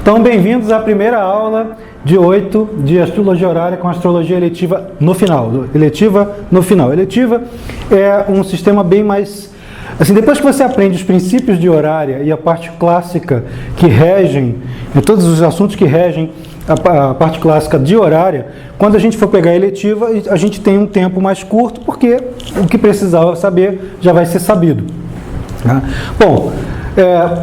Então, bem-vindos à primeira aula de 8 de astrologia horária com astrologia eletiva no final. Eletiva no final. Eletiva é um sistema bem mais... Assim, depois que você aprende os princípios de horária e a parte clássica que regem, todos os assuntos que regem a parte clássica de horária, quando a gente for pegar a eletiva, a gente tem um tempo mais curto, porque o que precisava saber já vai ser sabido. Bom,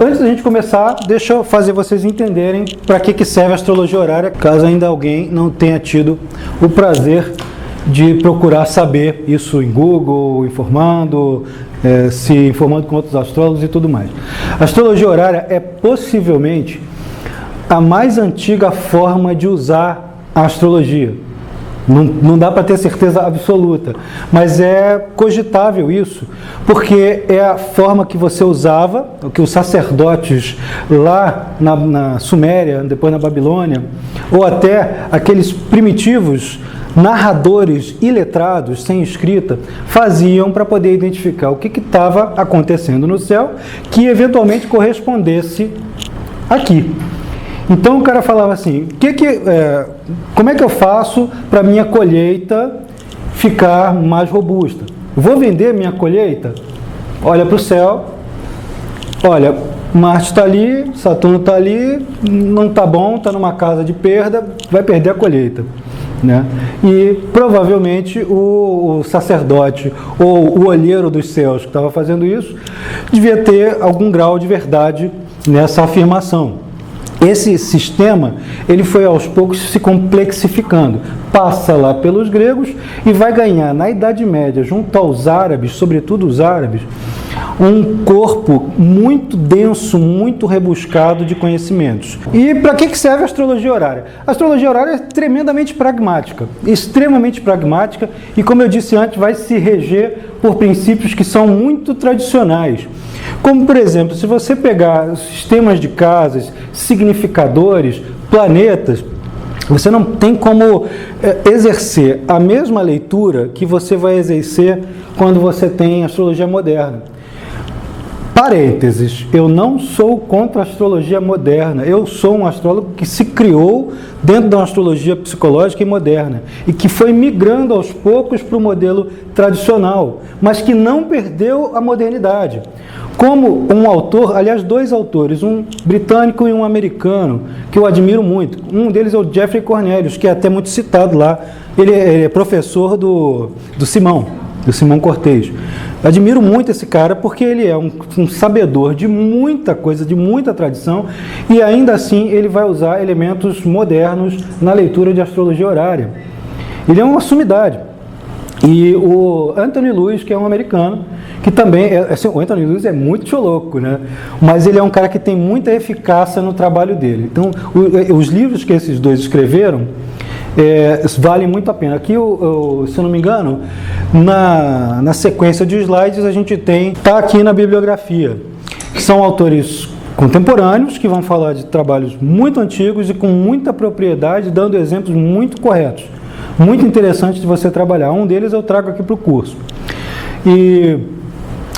antes da gente começar, deixa eu fazer vocês entenderem para que serve a astrologia horária, caso ainda alguém não tenha tido o prazer de procurar saber isso em Google, se informando com outros astrólogos e tudo mais. A astrologia horária é possivelmente a mais antiga forma de usar a astrologia. Não dá para ter certeza absoluta, mas é cogitável isso, porque é a forma que você usava, que os sacerdotes lá na Suméria, depois na Babilônia, ou até aqueles primitivos narradores iletrados, sem escrita, faziam para poder identificar o que estava acontecendo no céu, que eventualmente correspondesse aqui. Então o cara falava assim, como é que eu faço para minha colheita ficar mais robusta? Vou vender minha colheita? Olha para o céu, olha, Marte está ali, Saturno está ali, não está bom, está numa casa de perda, vai perder a colheita. Né? E provavelmente o sacerdote ou o olheiro dos céus que estava fazendo isso devia ter algum grau de verdade nessa afirmação. Esse sistema, ele foi aos poucos se complexificando, passa lá pelos gregos e vai ganhar na Idade Média, junto aos árabes, sobretudo os árabes, um corpo muito denso, muito rebuscado de conhecimentos. E para que serve a astrologia horária? A astrologia horária é tremendamente pragmática, extremamente pragmática, e como eu disse antes, vai se reger por princípios que são muito tradicionais. Como, por exemplo, se você pegar sistemas de casas, significadores, planetas, você não tem como exercer a mesma leitura que você vai exercer quando você tem astrologia moderna. Parênteses, eu não sou contra a astrologia moderna, eu sou um astrólogo que se criou dentro da astrologia psicológica e moderna e que foi migrando aos poucos para o modelo tradicional, mas que não perdeu a modernidade. Como um autor, aliás, dois autores, um britânico e um americano, que eu admiro muito. Um deles é o Geoffrey Cornelius, que é até muito citado lá. Ele é professor do Simão Cortês. Admiro muito esse cara porque ele é um sabedor de muita coisa, de muita tradição, e ainda assim ele vai usar elementos modernos na leitura de astrologia horária. Ele é uma sumidade. E o Anthony Lewis, que é um americano, que também, o Anthony Lewis é muito louco, né? Mas ele é um cara que tem muita eficácia no trabalho dele. Então, os livros que esses dois escreveram valem muito a pena. Aqui, se eu não me engano, na sequência de slides, a gente está aqui na bibliografia, que são autores contemporâneos, que vão falar de trabalhos muito antigos e com muita propriedade, dando exemplos muito corretos. Muito interessante de você trabalhar. Um deles eu trago aqui para o curso.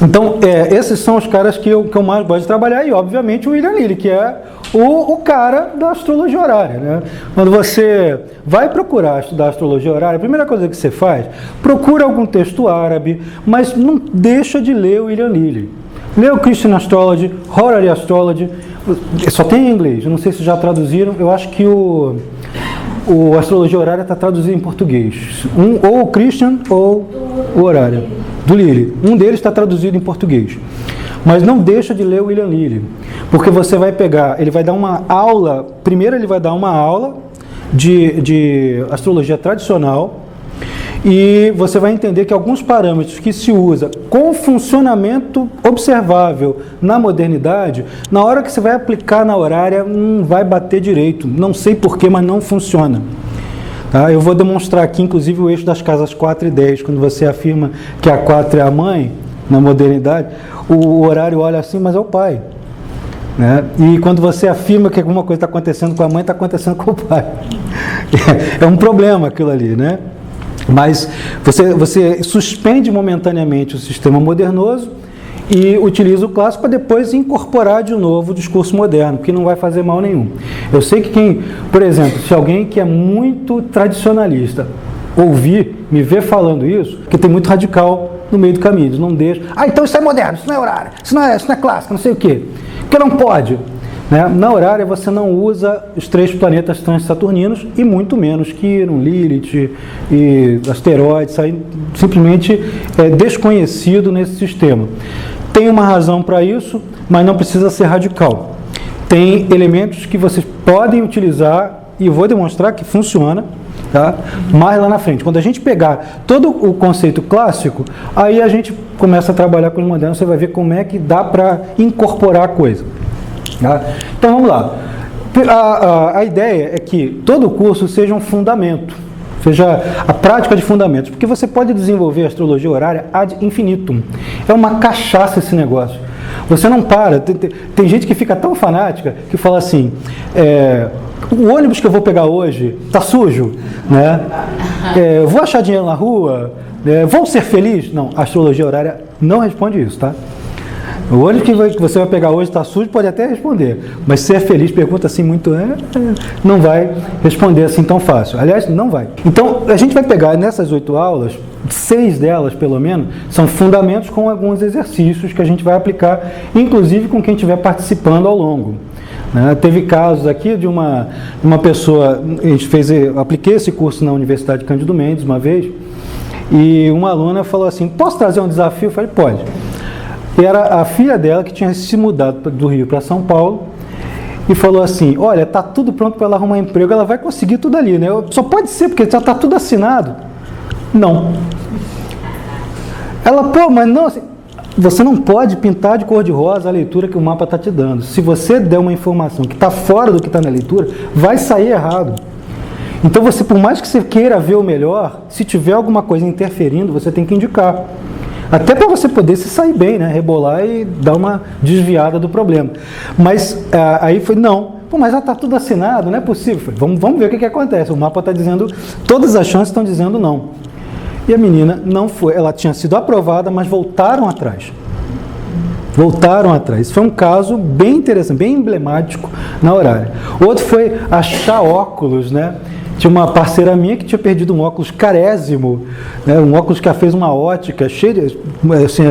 Então, esses são os caras que eu mais gosto de trabalhar, e obviamente o William Lilly, que é o cara da astrologia horária. Né? Quando você vai procurar estudar astrologia horária, a primeira coisa que você faz, procura algum texto árabe, mas não deixa de ler o William Lilly. Lê o Christian Astrology, Horary Astrology, só tem em inglês, eu não sei se já traduziram, eu acho que o astrologia horária está traduzido em português. Ou o Christian ou o horário. Do Lilly. Um deles está traduzido em português. Mas não deixa de ler o William Lilly. Porque você vai pegar, ele vai dar uma aula, primeiro ele vai dar uma aula de astrologia tradicional, e você vai entender que alguns parâmetros que se usa com funcionamento observável na modernidade, na hora que você vai aplicar na horária, não vai bater direito. Não sei porquê, mas não funciona. Tá? Eu vou demonstrar aqui, inclusive, o eixo das casas 4 e 10. Quando você afirma que a 4 é a mãe, na modernidade, o horário olha assim, mas é o pai. Né? E quando você afirma que alguma coisa está acontecendo com a mãe, está acontecendo com o pai. É um problema aquilo ali, né? Mas você suspende momentaneamente o sistema modernoso e utiliza o clássico para depois incorporar de novo o discurso moderno, que não vai fazer mal nenhum. Eu sei que quem, por exemplo, se alguém que é muito tradicionalista ouvir, me ver falando isso, porque tem muito radical no meio do caminho, eles não deixam. Ah, então isso é moderno, isso não é horário, isso não é clássico, não sei o quê. Porque não pode. Né? Na horária você não usa os 3 planetas transsaturninos e muito menos Quiron, Lilith e asteroides, aí simplesmente é desconhecido nesse sistema. Tem uma razão para isso, mas não precisa ser radical. Tem elementos que vocês podem utilizar e eu vou demonstrar que funciona, tá? Mais lá na frente. Quando a gente pegar todo o conceito clássico, aí a gente começa a trabalhar com os modernos, você vai ver como é que dá para incorporar a coisa. Tá? Então vamos lá. A ideia é que todo curso seja um fundamento, seja a prática de fundamentos, porque você pode desenvolver a astrologia horária ad infinitum. É uma cachaça esse negócio. Você não para. Tem gente que fica tão fanática que fala assim, o ônibus que eu vou pegar hoje está sujo, né? Vou achar dinheiro na rua, vou ser feliz? Não, a astrologia horária não responde isso, tá? O ônibus que você vai pegar hoje está sujo, pode até responder, mas ser feliz, pergunta assim muito, não vai responder assim tão fácil. Aliás, não vai. Então, a gente vai pegar nessas 8 aulas, 6 delas pelo menos, são fundamentos com alguns exercícios que a gente vai aplicar, inclusive com quem estiver participando ao longo. Né? Teve casos aqui de uma pessoa, eu apliquei esse curso na Universidade Cândido Mendes uma vez, e uma aluna falou assim, posso trazer um desafio? Eu falei, pode. E era a filha dela que tinha se mudado do Rio para São Paulo e falou assim, olha, tá tudo pronto para ela arrumar emprego, ela vai conseguir tudo ali, né? Só pode ser, porque já está tudo assinado. Não. Ela, pô, mas não, assim, você não pode pintar de cor-de-rosa a leitura que o mapa está te dando. Se você der uma informação que está fora do que está na leitura, vai sair errado. Então você, por mais que você queira ver o melhor, se tiver alguma coisa interferindo, você tem que indicar. Até para você poder se sair bem, né? Rebolar e dar uma desviada do problema. Mas aí foi, não. Pô, mas já está tudo assinado, não é possível. Falei, vamos ver o que acontece. O mapa está dizendo, todas as chances estão dizendo não. E a menina não foi. Ela tinha sido aprovada, mas voltaram atrás. Voltaram atrás. Isso foi um caso bem interessante, bem emblemático na horária. Outro foi achar óculos, né? Tinha uma parceira minha que tinha perdido um óculos carésimo, né? Um óculos que ela fez uma ótica cheia de assim,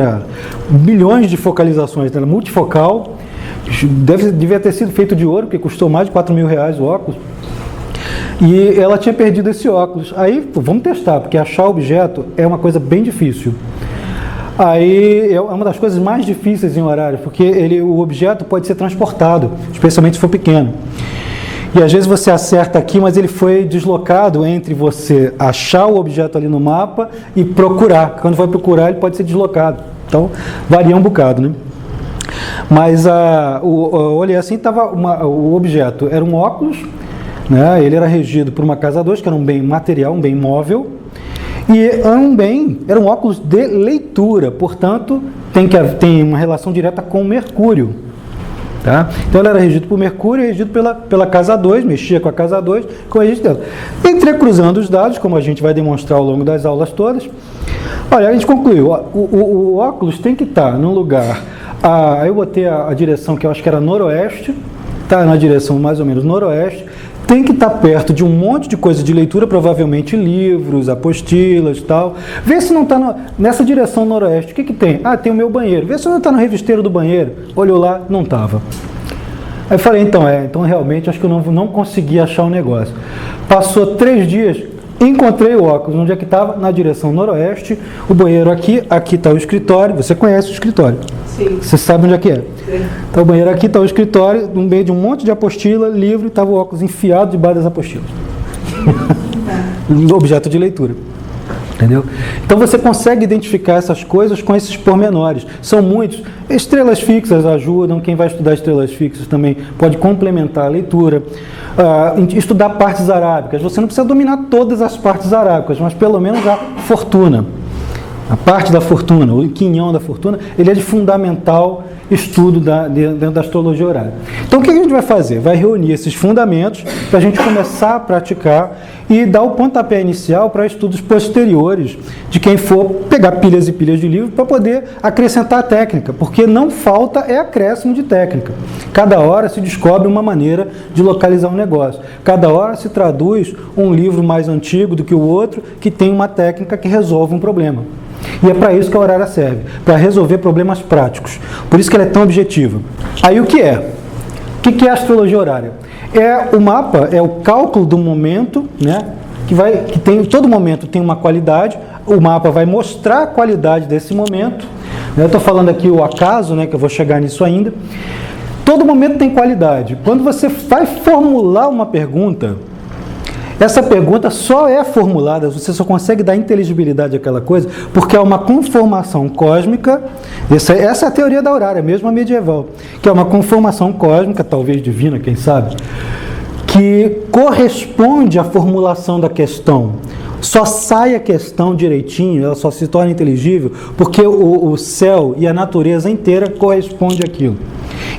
milhões de focalizações, né? Multifocal, devia ter sido feito de ouro, porque custou mais de R$4.000 o óculos. E ela tinha perdido esse óculos. Aí, pô, vamos testar, porque achar objeto é uma coisa bem difícil. Aí é uma das coisas mais difíceis em horário, porque o objeto pode ser transportado, especialmente se for pequeno. E às vezes você acerta aqui, mas ele foi deslocado entre você achar o objeto ali no mapa e procurar. Quando vai procurar, ele pode ser deslocado. Então, varia um bocado, né? Mas olhei assim, o objeto era um óculos, né? Ele era regido por uma casa 2, que era um bem material, um bem móvel, e era um óculos de leitura, portanto, tem uma relação direta com Mercúrio. Tá? Então ele era regido por Mercúrio e regido pela casa 2, mexia com a casa 2, com o registro dela. Entrecruzando os dados, como a gente vai demonstrar ao longo das aulas todas, olha, a gente concluiu, o óculos tem que estar no lugar, aí eu botei a direção que eu acho que era noroeste, está na direção mais ou menos noroeste, tem que estar perto de um monte de coisa de leitura, provavelmente livros, apostilas e tal. Vê se não está nessa direção noroeste. O que tem? Ah, tem o meu banheiro. Vê se não está no revisteiro do banheiro. Olhou lá, não estava. Aí falei, então realmente acho que eu não consegui achar o negócio. Passou 3 dias, encontrei o óculos. Onde é que estava? Na direção noroeste. O banheiro aqui está o escritório. Você conhece o escritório? Sim. Você sabe onde é que é? Sim. Então o banheiro aqui está o escritório, no meio de um monte de apostila, livro, e estava o óculos enfiado debaixo das apostilas. Objeto de leitura. Entendeu? Então você consegue identificar essas coisas com esses pormenores. São muitos. Estrelas fixas ajudam, quem vai estudar estrelas fixas também pode complementar a leitura. Estudar partes arábicas. Você não precisa dominar todas as partes arábicas, mas pelo menos a fortuna. A parte da fortuna, o quinhão da fortuna, ele é de fundamental estudo dentro da astrologia horária. Então, o que a gente vai fazer? Vai reunir esses fundamentos para a gente começar a praticar e dar o pontapé inicial para estudos posteriores de quem for pegar pilhas e pilhas de livro para poder acrescentar a técnica, porque não falta acréscimo de técnica. Cada hora se descobre uma maneira de localizar um negócio. Cada hora se traduz um livro mais antigo do que o outro que tem uma técnica que resolve um problema. E é para isso que a horária serve, para resolver problemas práticos. Por isso que ela é tão objetiva. Aí o que é? O que é a astrologia horária? O mapa, é o cálculo do momento, né? Que tem, todo momento tem uma qualidade, o mapa vai mostrar a qualidade desse momento. Eu estou falando aqui o acaso, né? Que eu vou chegar nisso ainda. Todo momento tem qualidade. Quando você vai formular uma pergunta, essa pergunta só é formulada, você só consegue dar inteligibilidade àquela coisa, porque é uma conformação cósmica, essa é a teoria da horária, mesmo a medieval, que é uma conformação cósmica, talvez divina, quem sabe, que corresponde à formulação da questão. Só sai a questão direitinho, ela só se torna inteligível, porque o céu e a natureza inteira correspondem àquilo.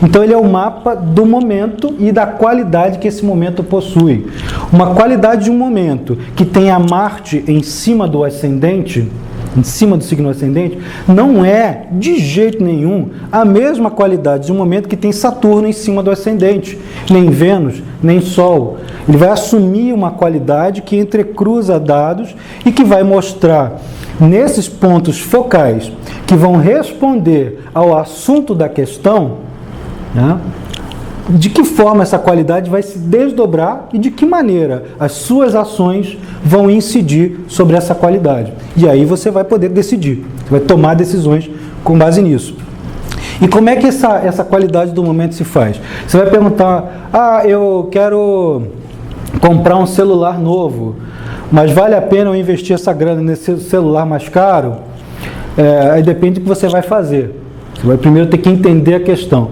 Então ele é o mapa do momento e da qualidade que esse momento possui. Uma qualidade de um momento que tem a Marte em cima do ascendente, em cima do signo ascendente, não é de jeito nenhum a mesma qualidade de um momento que tem Saturno em cima do ascendente, nem Vênus, nem Sol. Ele vai assumir uma qualidade que entrecruza dados e que vai mostrar nesses pontos focais que vão responder ao assunto da questão, né? De que forma essa qualidade vai se desdobrar e de que maneira as suas ações vão incidir sobre essa qualidade. E aí você vai poder decidir, você vai tomar decisões com base nisso. E como é que essa qualidade do momento se faz? Você vai perguntar, eu quero comprar um celular novo, mas vale a pena eu investir essa grana nesse celular mais caro? Aí depende do que você vai fazer. Você vai primeiro ter que entender a questão.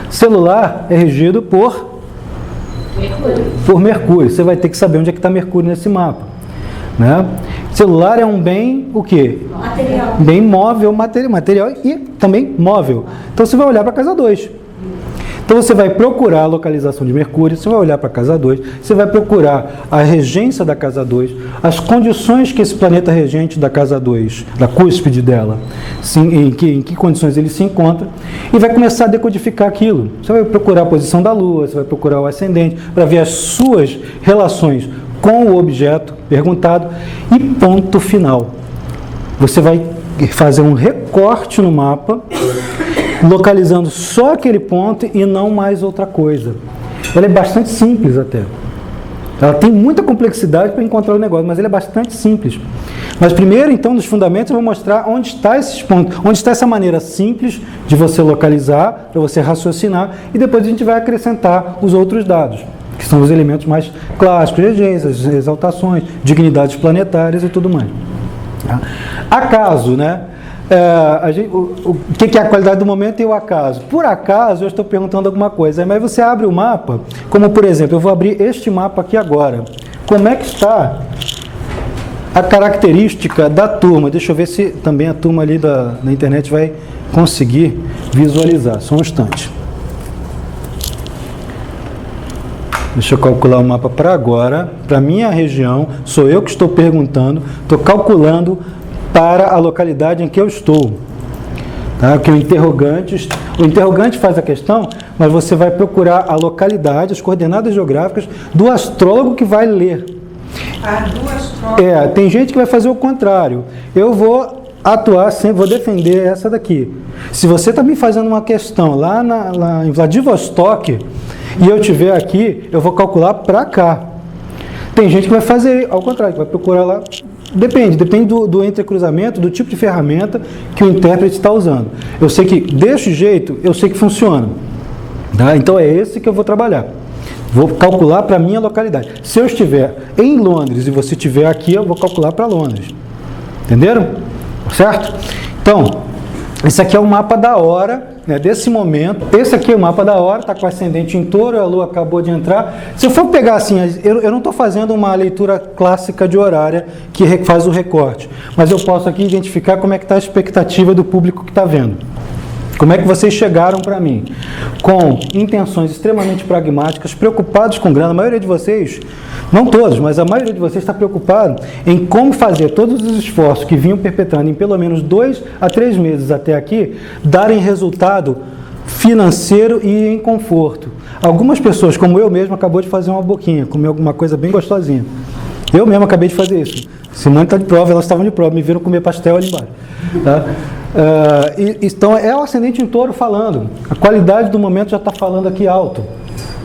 Celular é regido por Mercúrio. Você vai ter que saber onde é que está Mercúrio nesse mapa, né? Celular é um bem, o quê? Material. Bem móvel, material e também móvel. Então você vai olhar para a casa 2. Então você vai procurar a localização de Mercúrio, você vai olhar para a casa 2, você vai procurar a regência da casa 2, as condições que esse planeta regente da casa 2, da cúspide dela, em que condições ele se encontra, e vai começar a decodificar aquilo. Você vai procurar a posição da Lua, você vai procurar o ascendente, para ver as suas relações com o objeto perguntado, e ponto final. Você vai fazer um recorte no mapa, localizando só aquele ponto e não mais outra coisa. Ela é bastante simples até. Ela tem muita complexidade para encontrar o negócio, mas ela é bastante simples. Mas primeiro, então, nos fundamentos, eu vou mostrar onde está esses pontos, onde está essa maneira simples de você localizar, para você raciocinar, e depois a gente vai acrescentar os outros dados, que são os elementos mais clássicos, regências, exaltações, dignidades planetárias e tudo mais. Acaso, né? O que é a qualidade do momento e o acaso? Por acaso eu estou perguntando alguma coisa, mas você abre o mapa, como por exemplo, eu vou abrir este mapa aqui agora. Como é que está a característica da turma? Deixa eu ver se também a turma ali da internet vai conseguir visualizar. Só um instante. Deixa eu calcular o mapa para agora, para a minha região, sou eu que estou perguntando, estou calculando para a localidade em que eu estou. Tá? Que o interrogante faz a questão, mas você vai procurar a localidade, as coordenadas geográficas do astrólogo que vai ler. Do astrólogo. Tem gente que vai fazer o contrário. Eu vou atuar sempre, vou defender essa daqui. Se você está me fazendo uma questão lá em Vladivostok e eu estiver aqui, eu vou calcular para cá. Tem gente que vai fazer ao contrário, que vai procurar lá. Depende do entrecruzamento, do tipo de ferramenta que o intérprete está usando. Eu sei que, desse jeito, eu sei que funciona. Tá? Então é esse que eu vou trabalhar. Vou calcular para a minha localidade. Se eu estiver em Londres e você estiver aqui, eu vou calcular para Londres. Entenderam? Certo? Então, Esse aqui é o mapa da hora, né, desse momento. Esse aqui é o mapa da hora, está com o ascendente em touro, a lua acabou de entrar. Se eu for pegar assim, eu não estou fazendo uma leitura clássica de horária que faz o recorte, mas eu posso aqui identificar como é que está a expectativa do público que está vendo. Como é que vocês chegaram para mim? Com intenções extremamente pragmáticas, preocupados com grana. A maioria de vocês, não todos, mas a maioria de vocês está preocupado em como fazer todos os esforços que vinham perpetrando em pelo menos 2 a 3 meses até aqui, darem resultado financeiro e em conforto. Algumas pessoas, como eu mesmo, acabou de fazer uma boquinha, comer alguma coisa bem gostosinha. Eu mesmo acabei de fazer isso. Simone está de prova, elas estavam de prova, me viram comer pastel ali embaixo. Tá? Então é o ascendente em touro falando, a qualidade do momento já está falando aqui alto,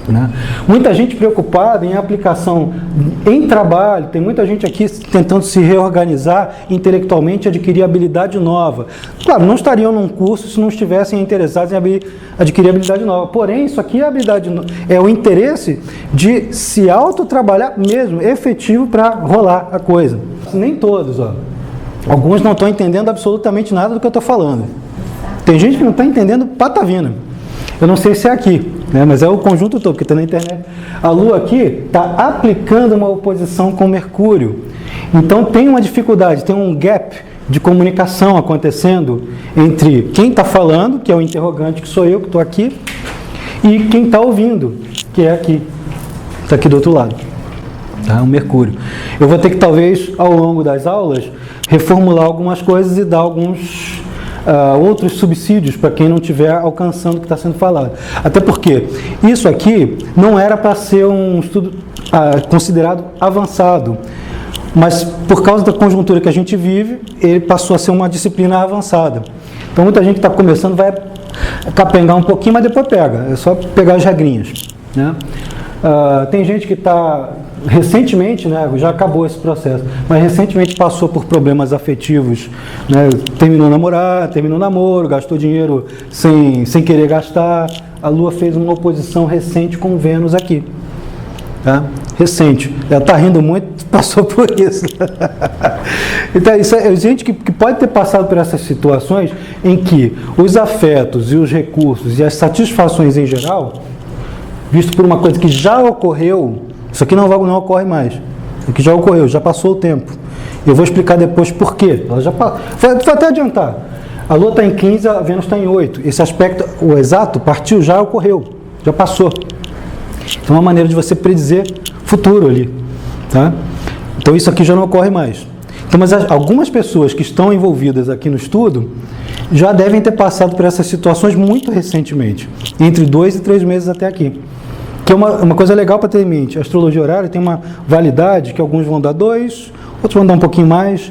né? Muita gente preocupada em aplicação em trabalho, tem muita gente aqui tentando se reorganizar intelectualmente, adquirir habilidade nova. Claro, não estariam num curso se não estivessem interessados em adquirir habilidade nova, porém isso aqui é habilidade, é o interesse de se autotrabalhar mesmo, efetivo para rolar a coisa. Nem todos, ó. Alguns não estão entendendo absolutamente nada do que eu estou falando. Tem gente que não está entendendo patavina. Eu não sei se é aqui, né, mas é o conjunto todo, porque está na internet. A Lua aqui está aplicando uma oposição com Mercúrio. Então tem uma dificuldade, tem um gap de comunicação acontecendo entre quem está falando, que é o interrogante, que sou eu, que estou aqui, e quem está ouvindo, que é aqui. Está aqui do outro lado. Tá? O Mercúrio. Eu vou ter que, talvez, ao longo das aulas, reformular algumas coisas e dar alguns outros subsídios para quem não estiver alcançando o que está sendo falado. Até porque isso aqui não era para ser um estudo considerado avançado, mas por causa da conjuntura que a gente vive, ele passou a ser uma disciplina avançada. Então muita gente que está começando vai capengar um pouquinho, mas depois pega. É só pegar as regrinhas, né? Tem gente que está recentemente, né, já acabou esse processo, mas recentemente passou por problemas afetivos, né, terminou namorar, terminou namoro, gastou dinheiro sem querer gastar. A Lua fez uma oposição recente com Vênus aqui, tá? Recente, ela está rindo muito, passou por isso. Então isso é gente que pode ter passado por essas situações em que os afetos e os recursos e as satisfações em geral, visto por uma coisa que já ocorreu, isso aqui não ocorre mais. Isso aqui já ocorreu, já passou o tempo. Eu vou explicar depois por quê. Ela já vou até adiantar. A Lua está em 15, a Vênus está em 8. Esse aspecto, o exato, partiu, já ocorreu, já passou. Então é uma maneira de você predizer futuro ali. Tá? Então isso aqui já não ocorre mais. Então, mas algumas pessoas que estão envolvidas aqui no estudo já devem ter passado por essas situações muito recentemente, entre 2 e 3 meses até aqui. Que é uma coisa legal para ter em mente. A astrologia horária tem uma validade que alguns vão dar 2, outros vão dar um pouquinho mais,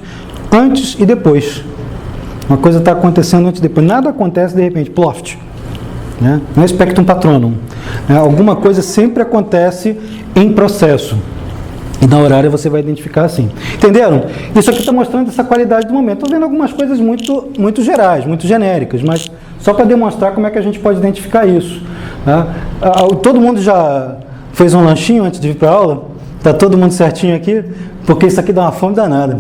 antes e depois. Uma coisa está acontecendo antes e depois. Nada acontece de repente, ploft. Né? Não é spectrum patronum. Alguma coisa sempre acontece em processo. E na horária você vai identificar assim. Entenderam? Isso aqui está mostrando essa qualidade do momento. Estou vendo algumas coisas muito gerais, muito genéricas, mas só para demonstrar como é que a gente pode identificar isso. Tá? Todo mundo já fez um lanchinho antes de vir para a aula? Está todo mundo certinho aqui? Porque isso aqui dá uma fome danada.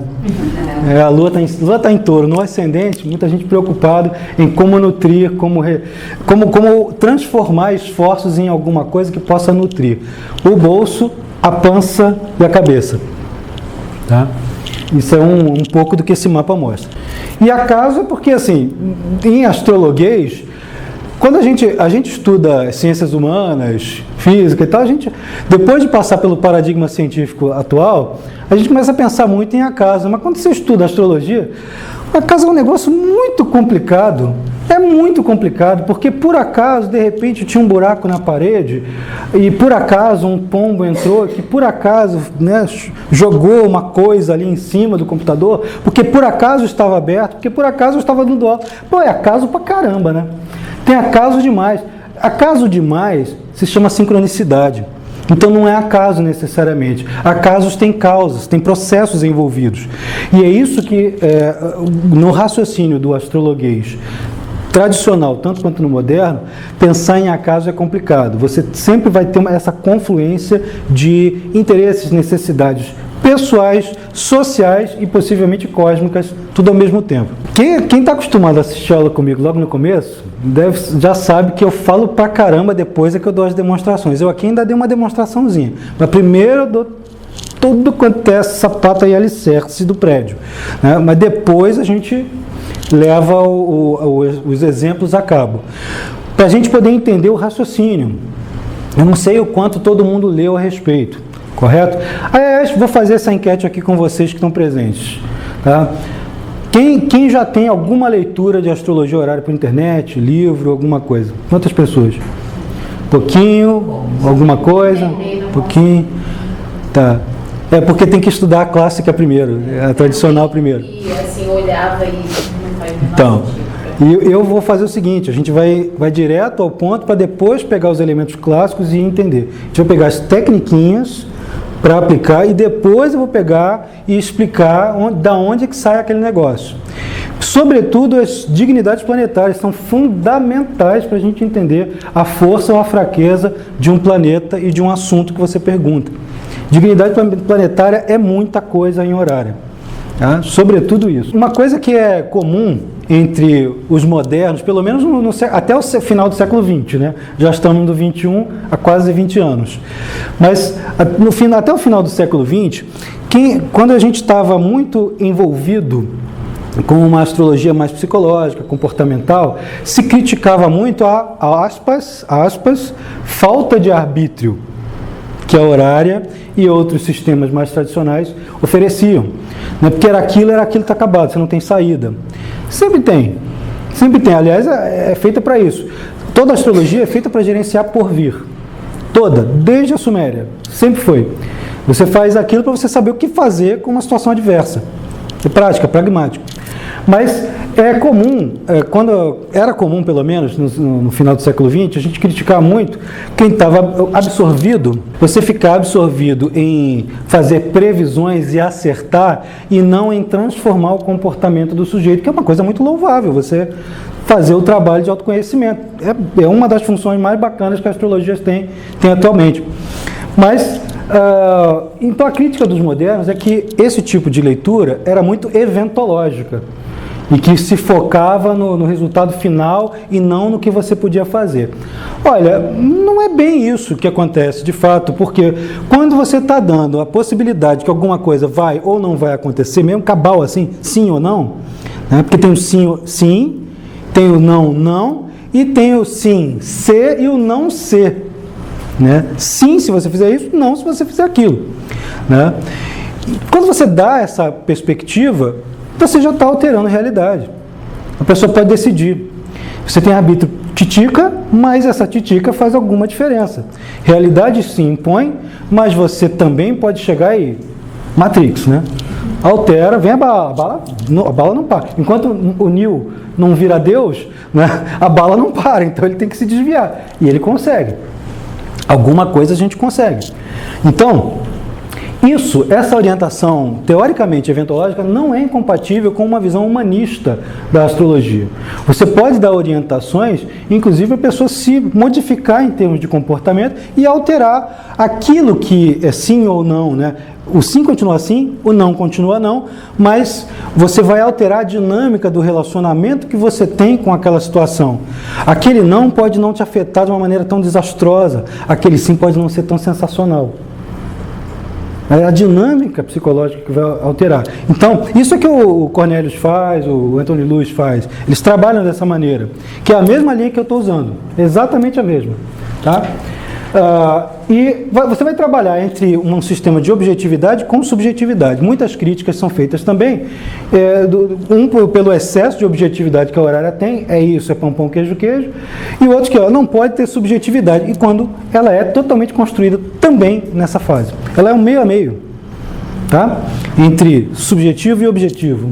A Lua está em touro, no ascendente, muita gente preocupada em como nutrir, como transformar esforços em alguma coisa que possa nutrir o bolso, a pança e a cabeça. Tá? Isso é um pouco do que esse mapa mostra. E acaso é porque, assim, em astrologuês, quando a gente estuda ciências humanas, física e tal, depois de passar pelo paradigma científico atual, a gente começa a pensar muito em acaso. Mas quando você estuda astrologia, o acaso é um negócio muito complicado. É muito complicado, porque por acaso, de repente, tinha um buraco na parede e por acaso um pombo entrou, que por acaso, né, jogou uma coisa ali em cima do computador, porque por acaso estava aberto, porque por acaso estava no dó. Pô, é acaso pra caramba, né? Tem acaso demais. Acaso demais se chama sincronicidade. Então não é acaso necessariamente. Acasos têm causas, têm processos envolvidos. E é isso que, no raciocínio do astrologuês tradicional, tanto quanto no moderno, pensar em acaso é complicado. Você sempre vai ter essa confluência de interesses, necessidades pessoais, sociais e possivelmente cósmicas, tudo ao mesmo tempo. Quem está acostumado a assistir aula comigo logo no começo, já sabe que eu falo pra caramba depois que eu dou as demonstrações. Eu aqui ainda dei uma demonstraçãozinha, mas primeiro eu dou tudo quanto é sapato e alicerce do prédio, né? Mas depois a gente leva os exemplos a cabo, para a gente poder entender o raciocínio. Eu não sei o quanto todo mundo leu a respeito, correto? Aliás, vou fazer essa enquete aqui com vocês que estão presentes, tá? Quem já tem alguma leitura de astrologia horária por internet, livro, alguma coisa? Quantas pessoas? Pouquinho? Alguma coisa? Pouquinho? Tá. É porque tem que estudar a clássica primeiro, a tradicional primeiro. E assim, olhava e não faz menor então, sentido. E eu vou fazer o seguinte, a gente vai direto ao ponto para depois pegar os elementos clássicos e entender. A gente vai pegar as tecniquinhas para aplicar e depois eu vou pegar e explicar da onde é que sai aquele negócio. Sobretudo, as dignidades planetárias são fundamentais para a gente entender a força ou a fraqueza de um planeta e de um assunto que você pergunta. Dignidade planetária é muita coisa em horário, tá? Sobretudo isso. Uma coisa que é comum entre os modernos, pelo menos até o final do século XX, né? Já estamos no XXI há quase 20 anos. Mas até o final do século XX, quando a gente estava muito envolvido com uma astrologia mais psicológica, comportamental, se criticava muito a aspas, falta de arbítrio que a horária e outros sistemas mais tradicionais ofereciam. Né? Porque era aquilo está acabado, você não tem saída. Sempre tem. Aliás, é feita para isso. Toda astrologia é feita para gerenciar por vir. Toda, desde a Suméria. Sempre foi. Você faz aquilo para você saber o que fazer com uma situação adversa. É prática, pragmático. Mas é comum, era comum pelo menos no final do século XX, a gente criticar muito quem estava absorvido, você ficar absorvido em fazer previsões e acertar e não em transformar o comportamento do sujeito, que é uma coisa muito louvável, você fazer o trabalho de autoconhecimento. É uma das funções mais bacanas que as astrologias têm atualmente. Mas, então a crítica dos modernos é que esse tipo de leitura era muito eventológica e que se focava no resultado final e não no que você podia fazer. Olha, não é bem isso que acontece de fato, porque quando você está dando a possibilidade que alguma coisa vai ou não vai acontecer, mesmo cabal assim, sim ou não, né? Porque tem o sim, tem o não, e tem o sim, ser e o não ser. Né? Sim, se você fizer isso, não se você fizer aquilo. Né? Quando você dá essa perspectiva, você já está alterando a realidade. A pessoa pode decidir. Você tem arbítrio titica, mas essa titica faz alguma diferença. Realidade se impõe, mas você também pode chegar e... Matrix, né? Altera, vem a bala não para. Enquanto o Neo não vira Deus, né, a bala não para, então ele tem que se desviar. E ele consegue. Alguma coisa a gente consegue. Então, essa orientação teoricamente eventológica não é incompatível com uma visão humanista da astrologia. Você pode dar orientações, inclusive a pessoa se modificar em termos de comportamento e alterar aquilo que é sim ou não, né? O sim continua sim, o não continua não, mas você vai alterar a dinâmica do relacionamento que você tem com aquela situação. Aquele não pode não te afetar de uma maneira tão desastrosa, aquele sim pode não ser tão sensacional. É a dinâmica psicológica que vai alterar. Então, isso é que o Cornelius faz, o Anthony Lewis faz. Eles trabalham dessa maneira, que é a mesma linha que eu estou usando, exatamente a mesma. Tá? E você vai trabalhar entre um sistema de objetividade com subjetividade. Muitas críticas são feitas também, pelo excesso de objetividade que a horária tem, é pão, queijo, e outros que não pode ter subjetividade, e quando ela é totalmente construída também nessa fase. Ela é um meio a meio, tá? Entre subjetivo e objetivo.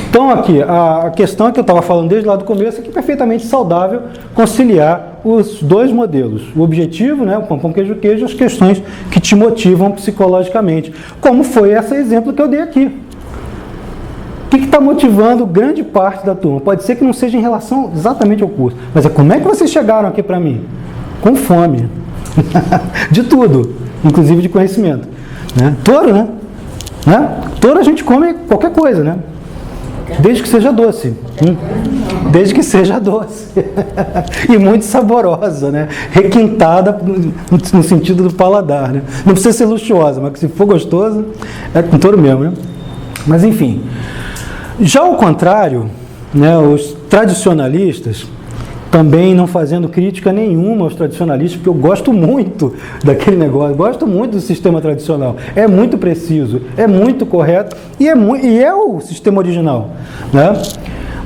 Então aqui, a questão que eu estava falando desde lá do começo é que é perfeitamente saudável conciliar os dois modelos. O objetivo, né, o pão, queijo, as questões que te motivam psicologicamente. Como foi esse exemplo que eu dei aqui. O que está motivando grande parte da turma? Pode ser que não seja em relação exatamente ao curso, mas como é que vocês chegaram aqui para mim? Com fome. De tudo. inclusive de conhecimento. Né? Touro, né? Touro a gente come qualquer coisa, né? Desde que seja doce. Desde que seja doce. E muito saborosa, né? Requintada no sentido do paladar, né? Não precisa ser luxuosa, mas se for gostosa, é com touro mesmo, né? Mas enfim. Já ao contrário, né, os tradicionalistas, também não fazendo crítica nenhuma aos tradicionalistas, porque eu gosto muito daquele negócio, gosto muito do sistema tradicional. É muito preciso, é muito correto e é o sistema original. Né?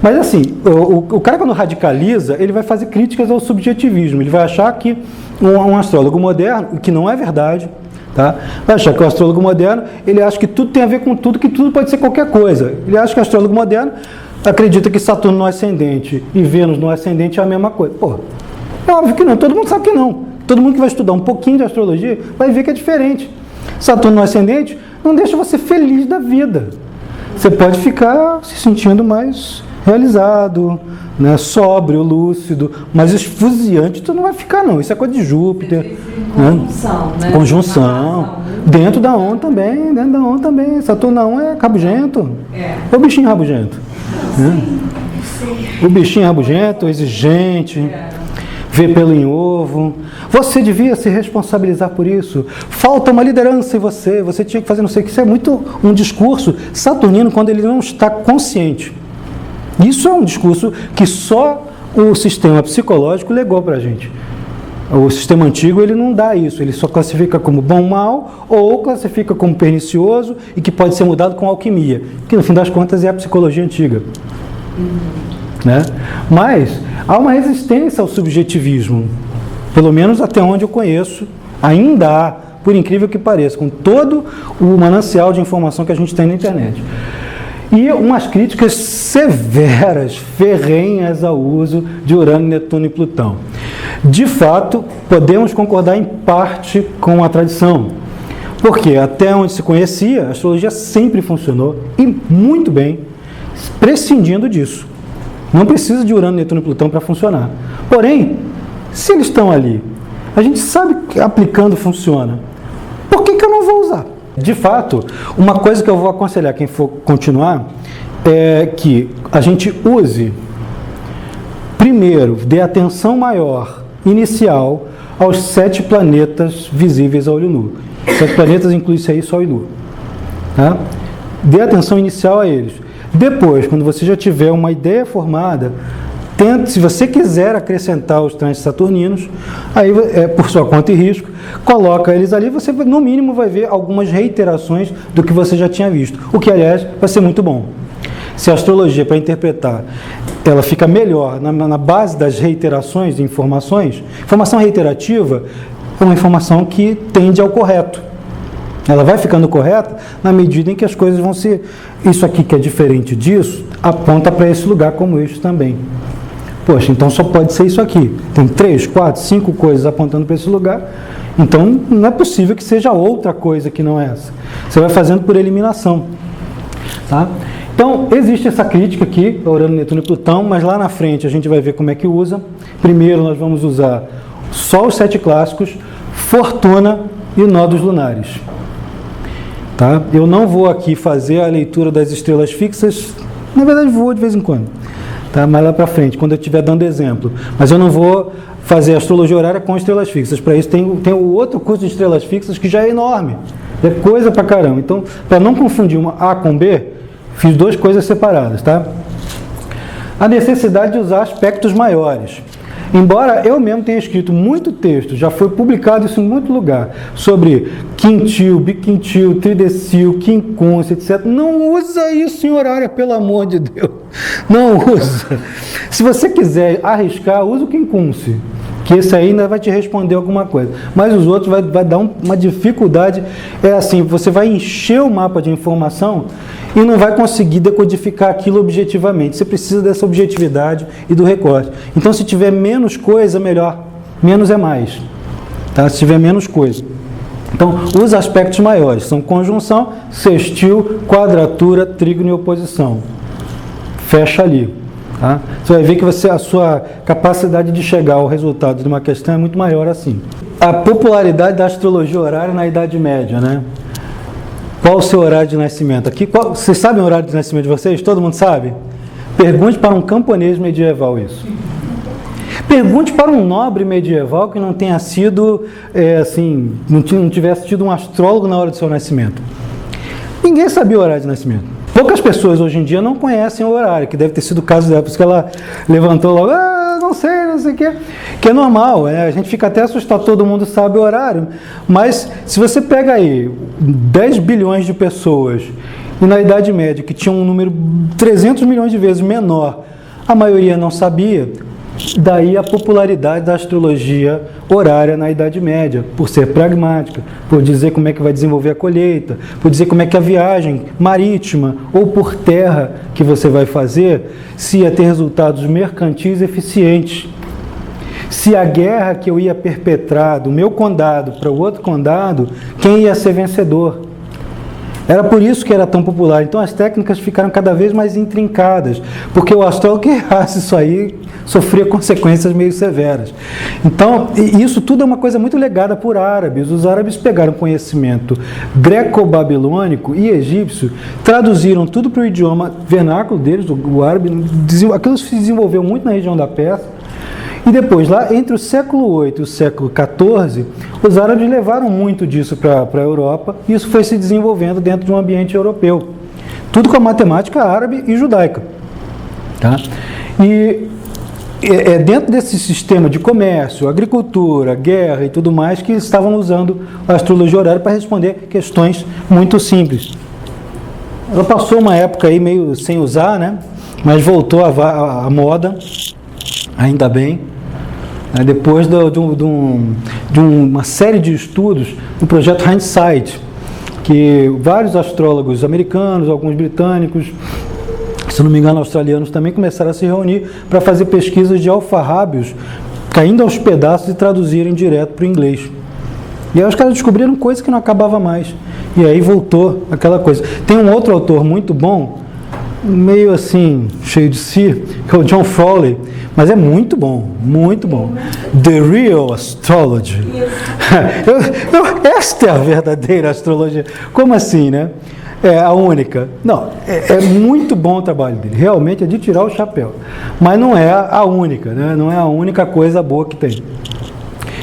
Mas assim, o cara quando radicaliza, ele vai fazer críticas ao subjetivismo, ele vai achar que um astrólogo moderno, que não é verdade, tá? Vai achar que o astrólogo moderno, ele acha que tudo tem a ver com tudo, que tudo pode ser qualquer coisa. Ele acha que o astrólogo moderno acredita que Saturno no ascendente e Vênus no ascendente é a mesma coisa. Pô, é óbvio que não, todo mundo sabe que não. Todo mundo que vai estudar um pouquinho de astrologia vai ver que é diferente. Saturno no ascendente não deixa você feliz da vida. Você pode ficar se sentindo mais realizado, né, sóbrio, lúcido, mas esfuziante tu não vai ficar não, isso é coisa de Júpiter. Conjunção, né? Conjunção. Dentro da ON também, Saturno na ON é rabugento. É o bichinho rabugento. Né? O bichinho rabugento, exigente, vê pelo em ovo. Você devia se responsabilizar por isso. Falta uma liderança em você, você tinha que fazer não sei o que. Isso é muito um discurso saturnino quando ele não está consciente. Isso é um discurso que só o sistema psicológico legou para a gente. O sistema antigo ele não dá isso, ele só classifica como bom, mal, ou classifica como pernicioso e que pode ser mudado com alquimia, que no fim das contas é a psicologia antiga. Né? Mas há uma resistência ao subjetivismo, pelo menos até onde eu conheço, ainda há, por incrível que pareça, com todo o manancial de informação que a gente tem na internet. E umas críticas severas, ferrenhas ao uso de Urano, Netuno e Plutão. De fato, podemos concordar em parte com a tradição, porque até onde se conhecia, a astrologia sempre funcionou, e muito bem, prescindindo disso. Não precisa de Urano, Netuno e Plutão para funcionar. Porém, se eles estão ali, a gente sabe que aplicando funciona, por que eu não vou usar? De fato, uma coisa que eu vou aconselhar quem for continuar é que a gente use, primeiro, dê atenção maior, inicial, aos 7 planetas visíveis a olho nu. 7 planetas inclui-se aí Sol e Lua. Tá? Dê atenção inicial a eles. Depois, quando você já tiver uma ideia formada, tente, se você quiser acrescentar os trânsitos saturninos, aí por sua conta e risco, coloca eles ali, você no mínimo vai ver algumas reiterações do que você já tinha visto, o que aliás vai ser muito bom. Se a astrologia, para interpretar, ela fica melhor na base das reiterações de informações, informação reiterativa é uma informação que tende ao correto. Ela vai ficando correta na medida em que as coisas vão ser, isso aqui que é diferente disso, aponta para esse lugar como isso também. Poxa, então só pode ser isso aqui. Tem 3, 4, 5 coisas apontando para esse lugar, então não é possível que seja outra coisa que não é essa. Você vai fazendo por eliminação. Tá? Então, existe essa crítica aqui, Urano, Netuno e Plutão, mas lá na frente a gente vai ver como é que usa. Primeiro nós vamos usar só os 7 clássicos, Fortuna e Nodos Lunares. Tá? Eu não vou aqui fazer a leitura das estrelas fixas, na verdade vou de vez em quando. Tá? Mais lá para frente, quando eu estiver dando exemplo. Mas eu não vou fazer astrologia horária com estrelas fixas. Para isso tem o outro curso de estrelas fixas que já é enorme. É coisa pra caramba. Então, para não confundir uma A com B, fiz 2 coisas separadas. Tá? A necessidade de usar aspectos maiores. Embora eu mesmo tenha escrito muito texto, já foi publicado isso em muito lugar, sobre quintil, biquintil, tridecil, quincúncio, etc. Não usa isso em horária, pelo amor de Deus. Não usa. Se você quiser arriscar, usa o quincúncio, que esse aí ainda vai te responder alguma coisa. Mas os outros vai dar uma dificuldade. É assim, você vai encher o mapa de informação e não vai conseguir decodificar aquilo objetivamente. Você precisa dessa objetividade e do recorte. Então, se tiver menos coisa, melhor. Menos é mais. Tá? Se tiver menos coisa. Então, os aspectos maiores são conjunção, sextil, quadratura, trígono e oposição. Fecha ali. Tá? Você vai ver que a sua capacidade de chegar ao resultado de uma questão é muito maior assim. A popularidade da astrologia horária na Idade Média, né? Qual o seu horário de nascimento? Vocês sabem o horário de nascimento de vocês? Todo mundo sabe? Pergunte para um camponês medieval isso. Pergunte para um nobre medieval que não tenha sido, não tivesse tido um astrólogo na hora do seu nascimento. Ninguém sabia o horário de nascimento. Poucas pessoas hoje em dia não conhecem o horário, que deve ter sido o caso dela, por isso que ela levantou logo, não sei o quê. Que é normal, a gente fica até assustado, todo mundo sabe o horário. Mas se você pega aí 10 bilhões de pessoas, e na Idade Média, que tinha um número 300 milhões de vezes menor, a maioria não sabia, daí a popularidade da astrologia horária na Idade Média, por ser pragmática, por dizer como é que vai desenvolver a colheita, por dizer como é que a viagem marítima ou por terra que você vai fazer, se ia ter resultados mercantis eficientes. Se a guerra que eu ia perpetrar do meu condado para o outro condado, quem ia ser vencedor? Era por isso que era tão popular. Então as técnicas ficaram cada vez mais intrincadas, porque o astrólogo que errasse isso aí sofria consequências meio severas. Então, isso tudo é uma coisa muito legada por árabes. Os árabes pegaram conhecimento greco-babilônico e egípcio, traduziram tudo para o idioma vernáculo deles, o árabe. Aquilo se desenvolveu muito na região da Pérsia. E depois, lá entre o século VIII e o século XIV, os árabes levaram muito disso para a Europa e isso foi se desenvolvendo dentro de um ambiente europeu. Tudo com a matemática árabe e judaica. Tá? E é dentro desse sistema de comércio, agricultura, guerra e tudo mais que estavam usando a astrologia horária para responder questões muito simples. Ela passou uma época aí meio sem usar, né? Mas voltou à moda, ainda bem. Depois de uma série de estudos no projeto Hindsight, que vários astrólogos americanos, alguns britânicos, se não me engano australianos também, começaram a se reunir para fazer pesquisas de alfarrábios caindo aos pedaços e traduzirem direto para o inglês. E aí os caras descobriram coisa que não acabava mais. E aí voltou aquela coisa. Tem um outro autor muito bom, meio assim, cheio de si, que é o John Frawley, mas é muito bom, muito bom. The Real Astrology. Esta é a verdadeira astrologia. Como assim, né? É a única. Não, é muito bom o trabalho dele, realmente é de tirar o chapéu. Mas não é a única, né? Não é a única coisa boa que tem.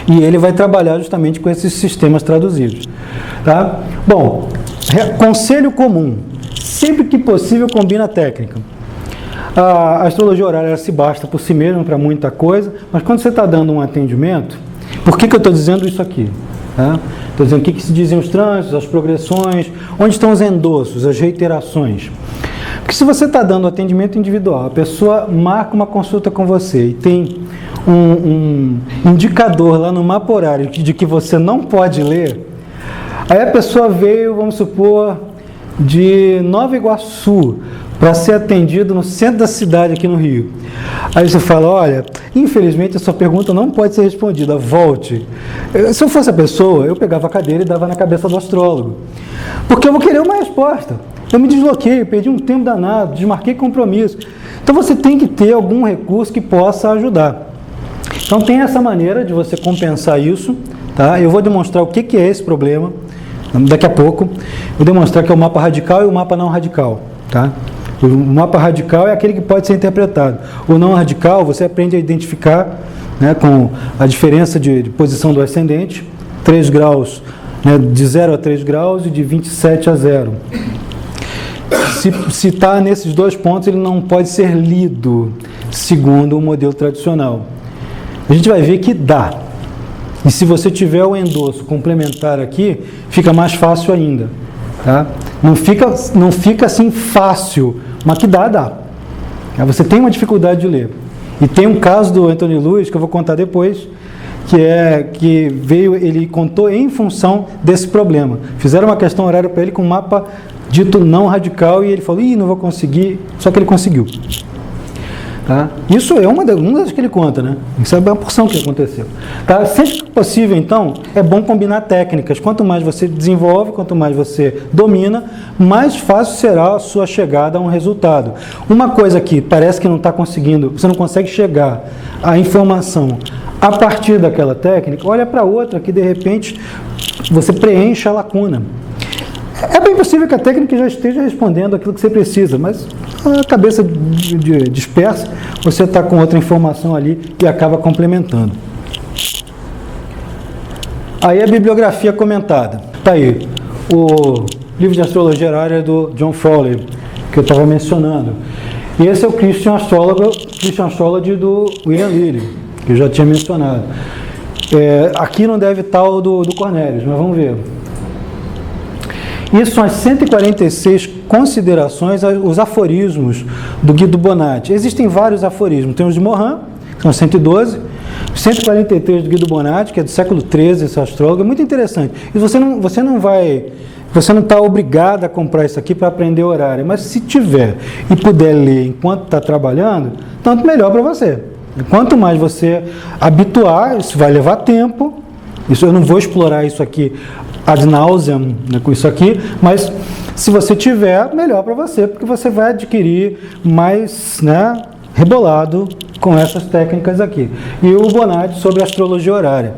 E ele vai trabalhar justamente com esses sistemas traduzidos. Tá? Bom, conselho comum. Sempre que possível, combina a técnica. A astrologia horária se basta por si mesma para muita coisa, mas quando você está dando um atendimento, por que eu estou dizendo isso aqui? Estou dizendo o que se dizem os trânsitos, as progressões, onde estão os endossos, as reiterações. Porque se você está dando atendimento individual, a pessoa marca uma consulta com você e tem um indicador lá no mapa horário de que você não pode ler, aí a pessoa veio, vamos supor, de Nova Iguaçu para ser atendido no centro da cidade aqui no Rio. Aí você fala, olha, infelizmente a sua pergunta não pode ser respondida, volte. Se eu fosse a pessoa, eu pegava a cadeira e dava na cabeça do astrólogo. Porque eu vou querer uma resposta. Eu me desloquei, perdi um tempo danado, desmarquei compromisso. Então você tem que ter algum recurso que possa ajudar. Então tem essa maneira de você compensar isso, tá? Eu vou demonstrar o que é esse problema. Daqui a pouco, vou demonstrar que é o mapa radical e o mapa não radical. Tá? O mapa radical é aquele que pode ser interpretado. O não radical, você aprende a identificar, né, com a diferença de posição do ascendente, 3 graus, né, de 0 a 3 graus e de 27 a 0. Se está nesses 2 pontos, ele não pode ser lido, segundo o modelo tradicional. A gente vai ver que dá. E se você tiver o endosso complementar aqui, fica mais fácil ainda. Tá? Não fica assim fácil, mas que dá. Você tem uma dificuldade de ler. E tem um caso do Anthony Lewis, que eu vou contar depois, que ele contou em função desse problema. Fizeram uma questão horária para ele com um mapa dito não radical e ele falou, não vou conseguir, só que ele conseguiu. Tá? Isso é uma das que ele conta, né? Isso é uma porção que aconteceu. Tá? Sempre que possível, então, é bom combinar técnicas. Quanto mais você desenvolve, quanto mais você domina, mais fácil será a sua chegada a um resultado. Uma coisa que parece que não está conseguindo, você não consegue chegar à informação a partir daquela técnica, olha para outra que de repente você preenche a lacuna. É bem possível que a técnica já esteja respondendo aquilo que você precisa, mas a cabeça dispersa, você está com outra informação ali e acaba complementando. Aí a bibliografia comentada. Está aí, o livro de astrologia horária do John Frawley, que eu estava mencionando. E esse é o Christian Astrology do William Lilly, que eu já tinha mencionado. Aqui não deve estar o do Cornelius, mas vamos ver. Isso são as 146 considerações, os aforismos do Guido Bonatti. Existem vários aforismos, tem os de Morin, que são 112, 143 do Guido Bonatti, que é do século XIII, esse astrólogo, é muito interessante. E você não está obrigado a comprar isso aqui para aprender horário, mas se tiver e puder ler enquanto está trabalhando, tanto melhor para você. Quanto mais você habituar, isso vai levar tempo, eu não vou explorar isso aqui ad nauseam, né, com isso aqui, mas se você tiver, melhor para você, porque você vai adquirir mais, né, rebolado com essas técnicas aqui. E o Bonatti sobre astrologia horária,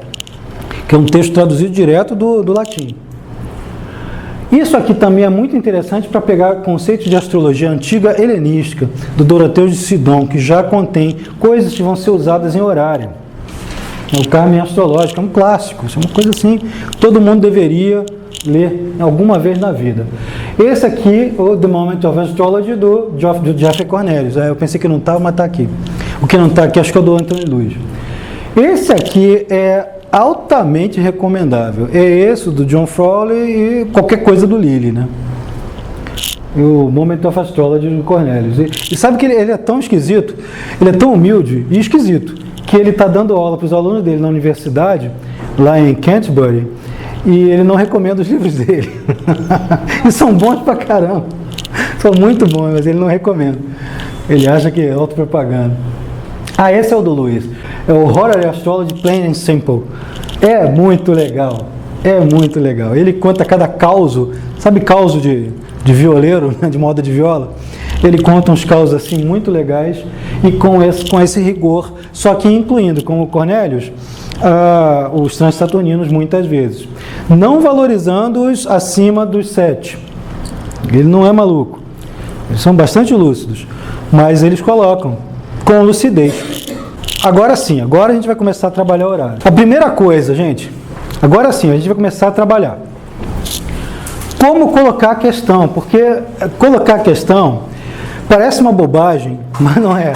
que é um texto traduzido direto do latim. Isso aqui também é muito interessante para pegar conceitos de astrologia antiga helenística, do Doroteu de Sidon, que já contém coisas que vão ser usadas em horário. O Carmen Astrológico é um clássico, isso é uma coisa assim, todo mundo deveria ler alguma vez na vida. Esse aqui, o The Moment of Astrology, do Jeffrey Cornelius. Eu pensei que não estava, mas está aqui. O que não está aqui, acho que é o do Anthony Luiz. Esse aqui é altamente recomendável. É esse do John Frawley e qualquer coisa do Lilly, né? O Moment of Astrology do Cornelius. E sabe que ele é tão esquisito, ele é tão humilde e esquisito, que ele está dando aula para os alunos dele na universidade, lá em Canterbury, e ele não recomenda os livros dele. E são bons pra caramba. São muito bons, mas ele não recomenda. Ele acha que é autopropaganda. Esse é o do Luiz. É o Horary Astrology Plain and Simple. É muito legal. É muito legal. Ele conta cada causo, sabe causo de violeiro, né, de moda de viola? Ele conta uns causos assim muito legais e com esse rigor, só que incluindo, como o Cornelius, os transsaturninos muitas vezes. Não valorizando-os acima dos 7. Ele não é maluco. Eles são bastante lúcidos, mas eles colocam com lucidez. Agora sim, agora a gente vai começar a trabalhar o horário. A primeira coisa, gente, agora sim, a gente vai começar a trabalhar. Como colocar a questão? Porque colocar a questão parece uma bobagem, mas não é.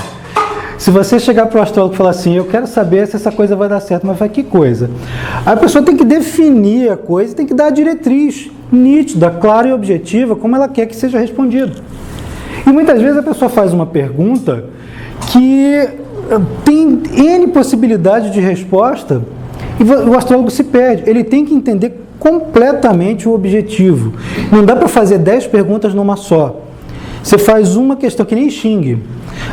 Se você chegar para o astrólogo e falar assim, eu quero saber se essa coisa vai dar certo, mas vai que coisa? A pessoa tem que definir a coisa, tem que dar a diretriz nítida, clara e objetiva, como ela quer que seja respondido. E muitas vezes a pessoa faz uma pergunta que tem N possibilidades de resposta e o astrólogo se perde. Ele tem que entender completamente o objetivo. Não dá para fazer 10 perguntas numa só. Você faz uma questão, que nem I Ching.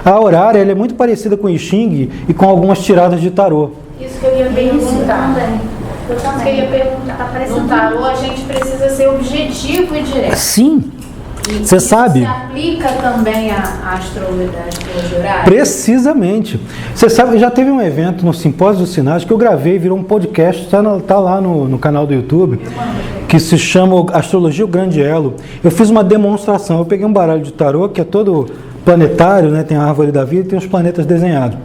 A horária ela é muito parecida com I Ching e com algumas tiradas de tarô. Isso que eu ia perguntar. Isso que eu ia perguntar. No tarô a gente precisa ser objetivo e direto. Sim. Você sabe? Você aplica também a astrologia horária? Precisamente. Você sabe, já teve um evento no Simpósio dos Sinais que eu gravei, virou um podcast, está lá no canal do YouTube, que se chama Astrologia o Grande Elo. Eu fiz uma demonstração, eu peguei um baralho de tarô, que é todo planetário, né? Tem a árvore da vida e tem os planetas desenhados.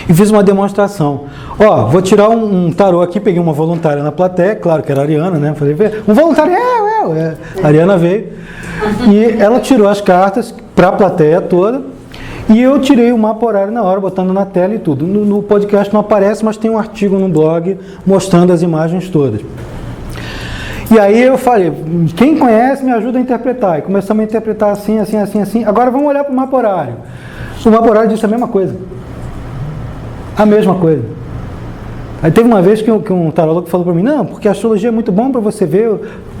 E fiz uma demonstração. Vou tirar um tarô aqui, peguei uma voluntária na plateia, claro que era a Ariana, né? Falei, um voluntário, A Ariana veio. E ela tirou as cartas para a plateia toda e eu tirei o mapa horário na hora, botando na tela e tudo. No podcast não aparece, mas tem um artigo no blog mostrando as imagens todas. E aí eu falei, quem conhece me ajuda a interpretar. E começamos a interpretar assim, assim, assim, assim. Agora vamos olhar para o mapa horário. O mapa horário disse a mesma coisa. A mesma coisa. Aí teve uma vez que um tarólogo falou para mim, não, porque a astrologia é muito bom para você ver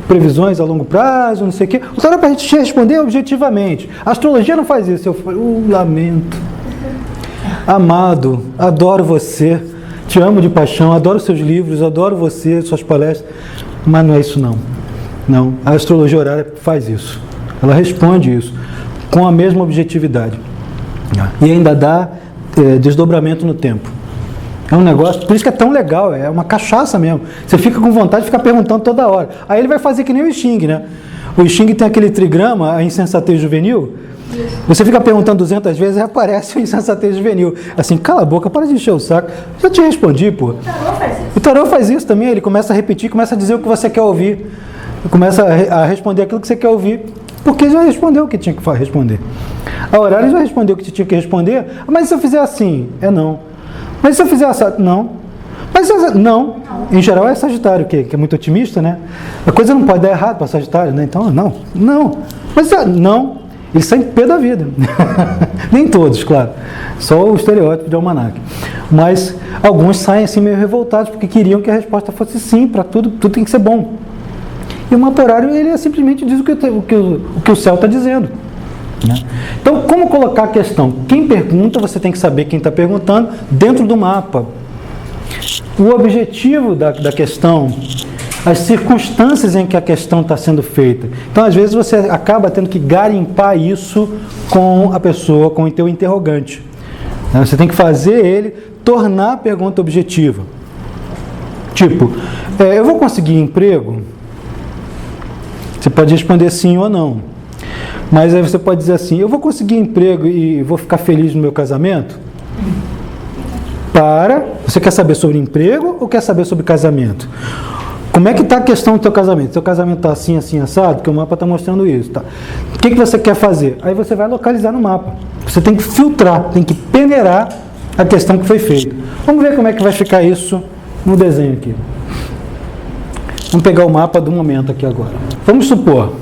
previsões a longo prazo, não sei o quê. O tarô para a gente responder objetivamente. A astrologia não faz isso. Eu falei, lamento. amado, adoro você, te amo de paixão, adoro seus livros, adoro você, suas palestras, mas não é isso não. Não, a astrologia horária faz isso. Ela responde isso com a mesma objetividade. E ainda dá desdobramento no tempo. É um negócio, por isso que é tão legal, é uma cachaça mesmo. Você fica com vontade de ficar perguntando toda hora. Aí ele vai fazer que nem o Xing, né? O Xing tem aquele trigrama, a insensatez juvenil. Você fica perguntando 200 vezes e aparece a insensatez juvenil. Assim, cala a boca, para de encher o saco. Já te respondi, pô. O tarô faz isso. O tarô faz isso também, ele começa a repetir, começa a dizer o que você quer ouvir. Começa a responder aquilo que você quer ouvir, porque já respondeu o que tinha que responder. A horário já respondeu o que tinha que responder, mas se eu fizer assim, não. Mas se eu fizer assim, não. Mas se eu, não. Em geral é Sagitário, que é muito otimista, né? A coisa não pode dar errado para Sagitário, né? Então, não. Mas não. Eles saem pé da vida. Nem todos, claro. Só o estereótipo de almanaque. Mas alguns saem assim meio revoltados, porque queriam que a resposta fosse sim, para tudo tem que ser bom. E o mapa horário, ele simplesmente diz o que o céu está dizendo. Né? Então, como colocar a questão? Quem pergunta, você tem que saber quem está perguntando dentro do mapa. O objetivo da questão, as circunstâncias em que a questão está sendo feita. Então, às vezes, você acaba tendo que garimpar isso com a pessoa, com o teu interrogante. Você tem que fazer ele tornar a pergunta objetiva. Tipo, eu vou conseguir emprego? Você pode responder sim ou não. Mas aí você pode dizer assim, eu vou conseguir emprego e vou ficar feliz no meu casamento? Você quer saber sobre emprego ou quer saber sobre casamento? Como é que está a questão do teu casamento? Seu casamento está assim, assim, assado? Porque o mapa está mostrando isso. Tá? O que você quer fazer? Aí você vai localizar no mapa. Você tem que filtrar, tem que peneirar a questão que foi feita. Vamos ver como é que vai ficar isso no desenho aqui. Vamos pegar o mapa do momento aqui agora. Vamos supor,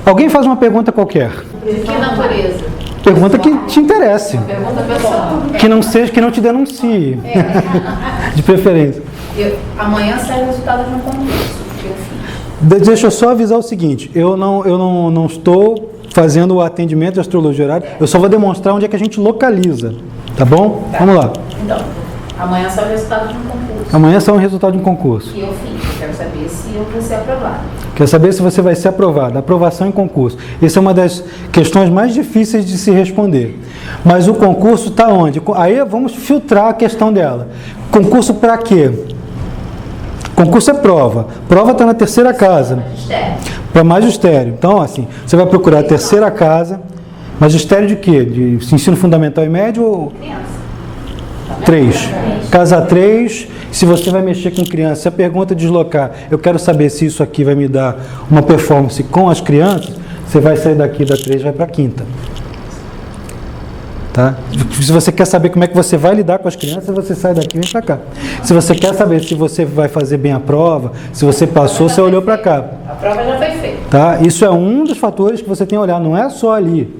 alguém faz uma pergunta qualquer. De que natureza? Pergunta que te interesse. Pergunta pessoal. Que não te denuncie. De preferência. Amanhã sai o resultado de um concurso que eu fiz. Deixa eu só avisar o seguinte, eu não estou fazendo o atendimento de astrologia horária, eu só vou demonstrar onde é que a gente localiza. Tá bom? Tá. Vamos lá. Então, amanhã sai o resultado de um concurso. Amanhã sai o resultado de um concurso. Que eu fiz. Quero saber se eu vou ser aprovado. Quer saber se você vai ser aprovado. Aprovação em concurso. Essa é uma das questões mais difíceis de se responder. Mas o concurso está onde? Aí vamos filtrar a questão dela. Concurso para quê? Concurso é prova. Prova está na terceira casa. Magistério. Para magistério. Então, assim, você vai procurar a terceira casa. Magistério de quê? De ensino fundamental e médio ou... Criança. 3. Casa 3, se você vai mexer com criança, se a pergunta deslocar, eu quero saber se isso aqui vai me dar uma performance com as crianças, você vai sair daqui da 3 e vai para a 5ª. Tá? Se você quer saber como é que você vai lidar com as crianças, você sai daqui e vem para cá. Se você quer saber se você vai fazer bem a prova, se você passou, você olhou para cá. A prova já foi feita. Tá? Isso é um dos fatores que você tem que olhar, não é só ali.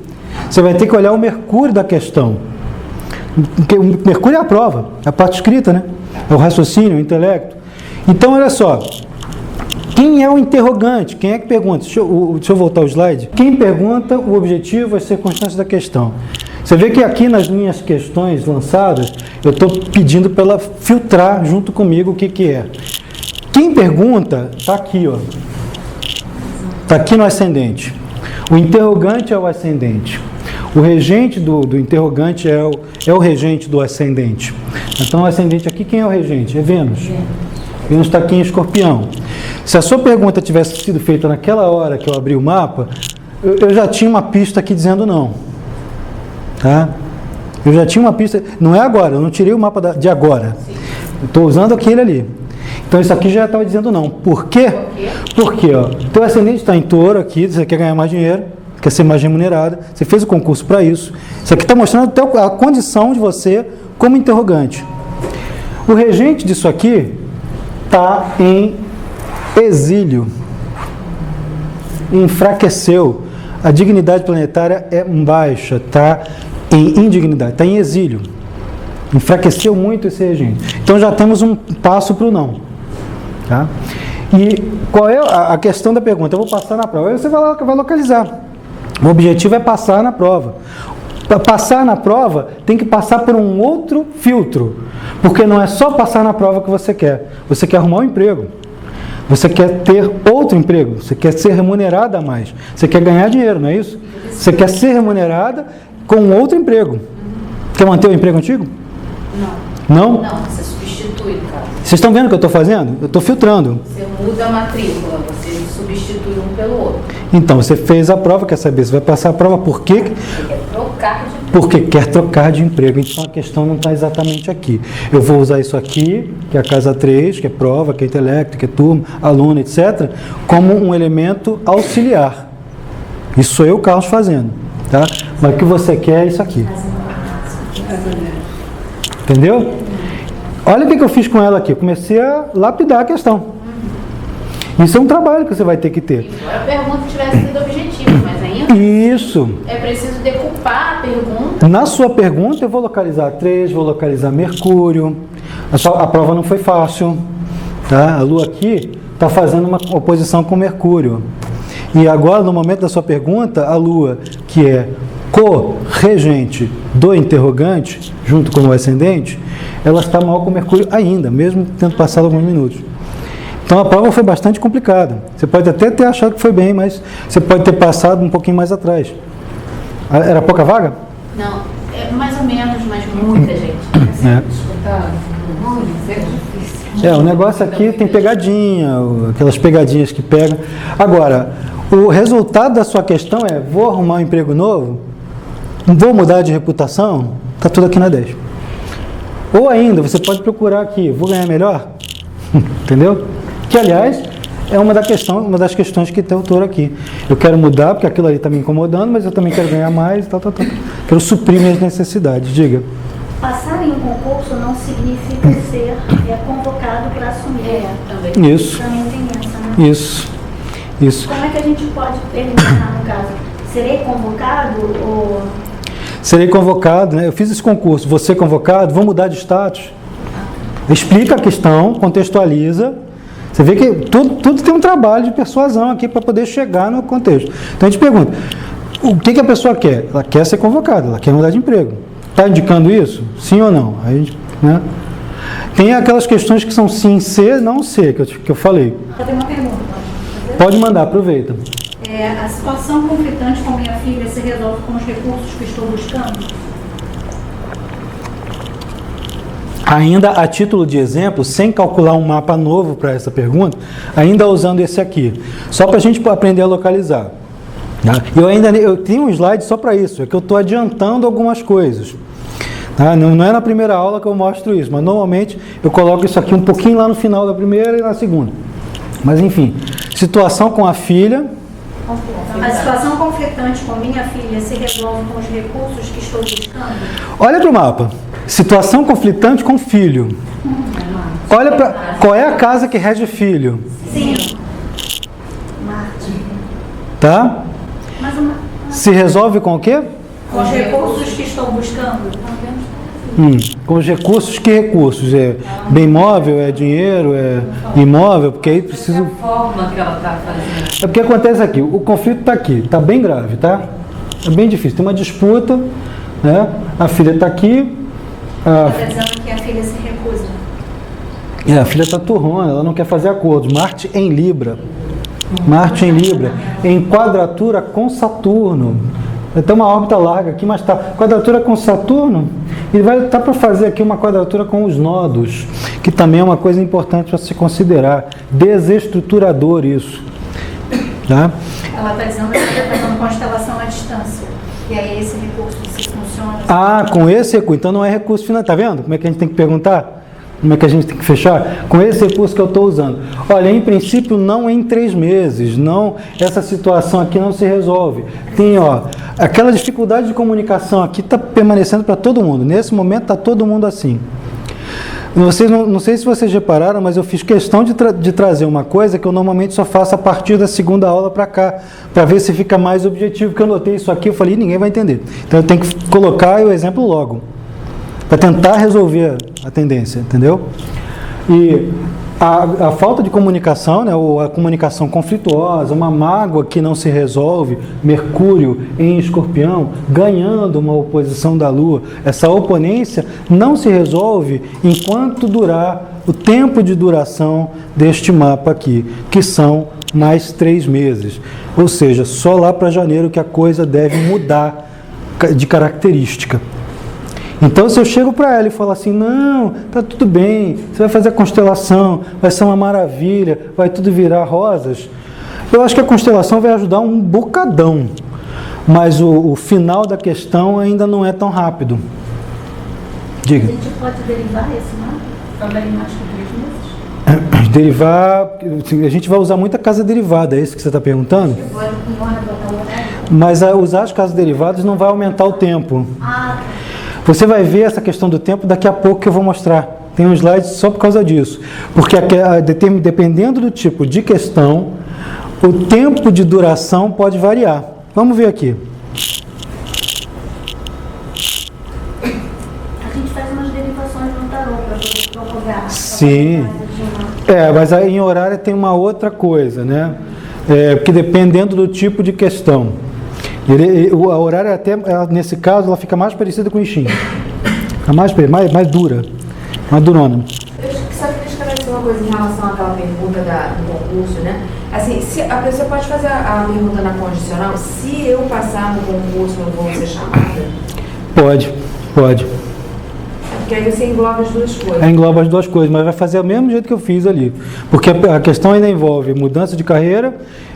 Você vai ter que olhar o mercúrio da questão. Porque o mercúrio é a prova, é a parte escrita, né? É o raciocínio, o intelecto. Então, olha só. Quem é o interrogante? Quem é que pergunta? Deixa eu voltar o slide. Quem pergunta, o objetivo, as circunstâncias da questão. Você vê que aqui nas minhas questões lançadas, eu estou pedindo para ela filtrar junto comigo o que é. Quem pergunta, está aqui, ó. Está aqui no ascendente. O interrogante é o ascendente. O regente do interrogante é o regente do ascendente. Então, o ascendente aqui, quem é o regente? É Vênus. Vênus está aqui em Escorpião. Se a sua pergunta tivesse sido feita naquela hora que eu abri o mapa, eu já tinha uma pista aqui dizendo não. Tá? Eu já tinha uma pista... Não é agora, eu não tirei o mapa de agora. Estou usando aquele ali. Então, isso aqui já estava dizendo não. Por quê? Porque, ó, teu ascendente está em Touro aqui, você quer ganhar mais dinheiro, quer ser mais remunerada, você fez o concurso para isso. Isso aqui está mostrando até a condição de você como interrogante. O regente disso aqui está em exílio. Enfraqueceu. A dignidade planetária é baixa, está em indignidade, está em exílio. Enfraqueceu muito esse regente. Então já temos um passo para o não. Tá? E qual é a questão da pergunta? Eu vou passar na prova. Aí você vai localizar. O objetivo é passar na prova. Para passar na prova, tem que passar por um outro filtro. Porque não é só passar na prova que você quer. Você quer arrumar um emprego. Você quer ter outro emprego. Você quer ser remunerada a mais. Você quer ganhar dinheiro, não é isso? Você quer ser remunerada com outro emprego. Quer manter o emprego antigo? Não? Não, você substitui, cara. Vocês estão vendo o que eu estou fazendo? Eu estou filtrando. Você muda a matrícula, você substitui um pelo outro. Então, você fez a prova, quer saber? Você vai passar a prova por quê? Você quer trocar de Porque quer trocar de emprego. Então, a questão não está exatamente aqui. Eu vou usar isso aqui, que é a casa 3, que é prova, que é intelecto, que é turma, aluno, etc., como um elemento auxiliar. Isso sou eu, Carlos, fazendo. Tá? Mas o que você quer é isso aqui. Entendeu? Olha o que eu fiz com ela aqui. Eu comecei a lapidar a questão. Isso é um trabalho que você vai ter que ter. Embora a pergunta tivesse sido objetiva, mas ainda Isso. é preciso decupar a pergunta. Na sua pergunta, eu vou localizar 3, vou localizar Mercúrio. A prova não foi fácil. Tá? A Lua aqui está fazendo uma oposição com Mercúrio. E agora, no momento da sua pergunta, a Lua, que é co-regente do interrogante, junto com o ascendente, ela está mal com Mercúrio ainda, mesmo tendo passado alguns minutos. Então a prova foi bastante complicada. Você pode até ter achado que foi bem, mas você pode ter passado um pouquinho mais atrás. Era pouca vaga? Não, é mais ou menos, mas muita gente. O negócio aqui tem pegadinha, aquelas pegadinhas que pegam. Agora, o resultado da sua questão é: vou arrumar um emprego novo? Vou mudar de reputação? Está tudo aqui na 10. Ou ainda, você pode procurar aqui: vou ganhar melhor? Entendeu? Que, aliás, é uma das questões que tem o touro aqui. Eu quero mudar porque aquilo ali está me incomodando, mas eu também quero ganhar mais, tal. Quero suprir minhas necessidades. Diga. Passar em um concurso não significa ser convocado para assumir. Também. Isso. Também tem essa, né? Isso. Como é que a gente pode perguntar, no caso? Serei convocado ou... Serei convocado, né? Eu fiz esse concurso. Você convocado? Vou mudar de status? Explica a questão, contextualiza. Você vê que tudo tem um trabalho de persuasão aqui para poder chegar no contexto. Então a gente pergunta: o que a pessoa quer? Ela quer ser convocada, ela quer mudar de emprego. Está indicando isso? Sim ou não? Aí a gente, né? Tem aquelas questões que são sim, ser, não ser, que eu falei. Eu tenho uma pergunta. Pode mandar, aproveita. A situação conflitante com minha filha se resolve com os recursos que estou buscando? Ainda a título de exemplo, sem calcular um mapa novo para essa pergunta, ainda usando esse aqui, só para a gente aprender a localizar. Tá? Eu tenho um slide só para isso, é que eu estou adiantando algumas coisas. Tá? Não é na primeira aula que eu mostro isso, mas normalmente eu coloco isso aqui um pouquinho lá no final da primeira e na segunda. Mas enfim, situação com a filha. A situação conflitante com minha filha se resolve com os recursos que estou buscando? Olha para o mapa. Situação conflitante com filho. Olha para qual é a casa que rege filho. Sim. Marte. Tá? Mas Se resolve com o quê? com os recursos que estou buscando? Com os recursos, que recursos? É bem móvel, é dinheiro, é imóvel? Porque aí precisa... A forma que ela está fazendo. É porque acontece aqui, o conflito está aqui, está bem grave, tá? É bem difícil, tem uma disputa, né? A filha está aqui, Está dizendo que a filha se recusa. a filha está turrona, ela não quer fazer acordos. Marte em Libra. Marte em Libra. Em quadratura com Saturno. Tem uma órbita larga aqui, mas está quadratura com Saturno. E vai estar para fazer aqui uma quadratura com os nodos, que também é uma coisa importante para se considerar. Desestruturador isso. Tá? Ela está dizendo que está fazendo constelação à distância. E aí esse recurso se funciona. Com esse recurso. Então não é recurso financeiro. Tá vendo como é que a gente tem que perguntar? Como é que a gente tem que fechar? Com esse recurso que eu estou usando. Olha, em princípio, não em 3 meses. Não, essa situação aqui não se resolve. Tem, aquela dificuldade de comunicação aqui está permanecendo para todo mundo. Nesse momento está todo mundo assim. Vocês não sei se vocês repararam, mas eu fiz questão de trazer uma coisa que eu normalmente só faço a partir da segunda aula para cá, para ver se fica mais objetivo, porque eu notei isso aqui, eu falei, ninguém vai entender. Então eu tenho que colocar o exemplo logo, para tentar resolver a tendência, entendeu? E A falta de comunicação, né, ou a comunicação conflituosa, uma mágoa que não se resolve, Mercúrio em Escorpião, ganhando uma oposição da Lua, essa oponência não se resolve enquanto durar o tempo de duração deste mapa aqui, que são mais 3 meses. Ou seja, só lá para janeiro que a coisa deve mudar de característica. Então, se eu chego para ela e falo assim, não, tá tudo bem, você vai fazer a constelação, vai ser uma maravilha, vai tudo virar rosas, eu acho que a constelação vai ajudar um bocadão, mas o final da questão ainda não é tão rápido. Diga. A gente pode derivar esse mapa também mais que 3 meses? Derivar, a gente vai usar muita casa derivada, é isso que você está perguntando? Mas usar as casas derivadas não vai aumentar o tempo. Você vai ver essa questão do tempo daqui a pouco que eu vou mostrar. Tem um slide só por causa disso. Porque dependendo do tipo de questão, o tempo de duração pode variar. Vamos ver aqui. A gente faz umas derivações no tarô para poder prorrogar. Sim. Mas aí em horário tem uma outra coisa, né? Porque dependendo do tipo de questão. A horária até, nesse caso, ela fica mais parecida com o I Ching. Mais dura, mais durona. Eu só queria esclarecer uma coisa em relação àquela pergunta do concurso, né? Assim, se a pessoa pode fazer a pergunta na condicional, se eu passar no concurso, eu vou ser chamada? Pode. Porque aí você engloba as duas coisas. Engloba as duas coisas, mas vai fazer do mesmo jeito que eu fiz ali. Porque a questão ainda envolve mudança de carreira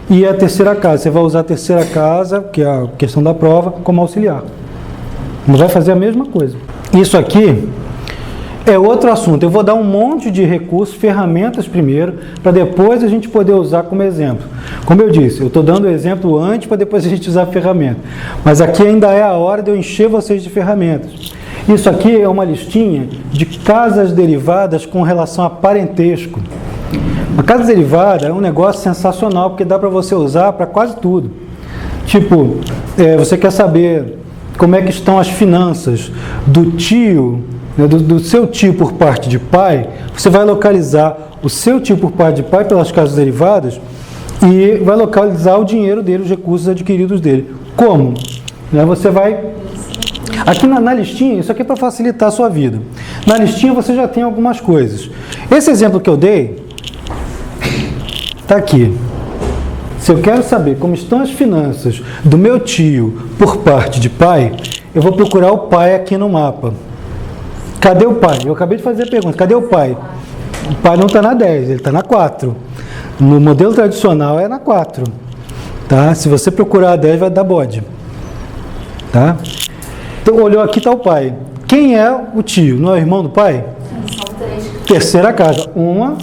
e a terceira casa. Você vai usar a terceira casa, que é a questão da prova, como auxiliar. Mas vai fazer a mesma coisa. Isso aqui é outro assunto. Eu vou dar um monte de recursos, ferramentas primeiro, para depois a gente poder usar como exemplo. Como eu disse, eu estou dando o exemplo antes para depois a gente usar a ferramenta. Mas aqui ainda é a hora de eu encher vocês de ferramentas. Isso aqui é uma listinha de casas derivadas com relação a parentesco. A casa derivada é um negócio sensacional, porque dá para você usar para quase tudo. Tipo, você quer saber como é que estão as finanças do tio, né, do seu tio por parte de pai, você vai localizar o seu tio por parte de pai pelas casas derivadas e vai localizar o dinheiro dele, os recursos adquiridos dele. Como? Você vai... Aqui na listinha, isso aqui é para facilitar a sua vida. Na listinha você já tem algumas coisas. Esse exemplo que eu dei está aqui. Se eu quero saber como estão as finanças do meu tio por parte de pai, eu vou procurar o pai aqui no mapa. Cadê o pai? Eu acabei de fazer a pergunta. Cadê o pai? O pai não está na 10, ele está na 4. No modelo tradicional é na 4. Tá? Se você procurar a 10, vai dar bode. Tá? Então, olhou aqui, está o pai. Quem é o tio? Não é o irmão do pai? São 3. Terceira casa. 1,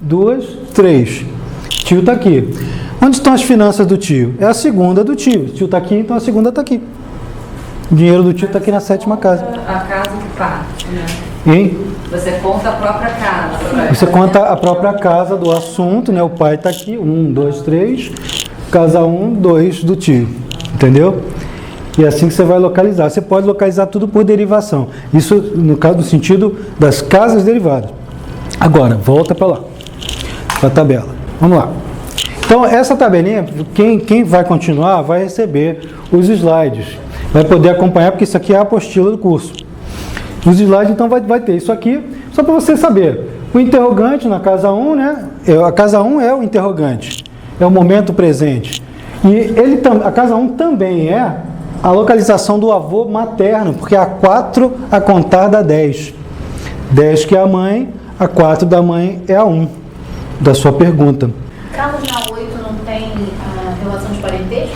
2, 3. Tio está aqui. Onde estão as finanças do tio? É a segunda do tio. O tio está aqui, então a segunda está aqui. O dinheiro do tio está aqui na 7ª casa. A casa que parte, né? Hein? Você conta a própria casa. Você conta a própria casa do assunto, né? O pai está aqui. 1, 2, 3. Casa 1, 2 do tio. Entendeu? E é assim que você vai localizar. Você pode localizar tudo por derivação. Isso no caso do sentido das casas derivadas. Agora, volta para lá. Para a tabela. Vamos lá. Então, essa tabelinha, quem vai continuar vai receber os slides. Vai poder acompanhar, porque isso aqui é a apostila do curso. Os slides, então, vai ter isso aqui, só para você saber. O interrogante na casa 1, né? A casa 1 é o interrogante. É o momento presente. E a casa 1 também é a localização do avô materno, porque é a 4 a contar da 10. 10 que é a mãe, a 4 da mãe é a 1 da sua pergunta. Carlos, na 8 não tem relação de parentesco?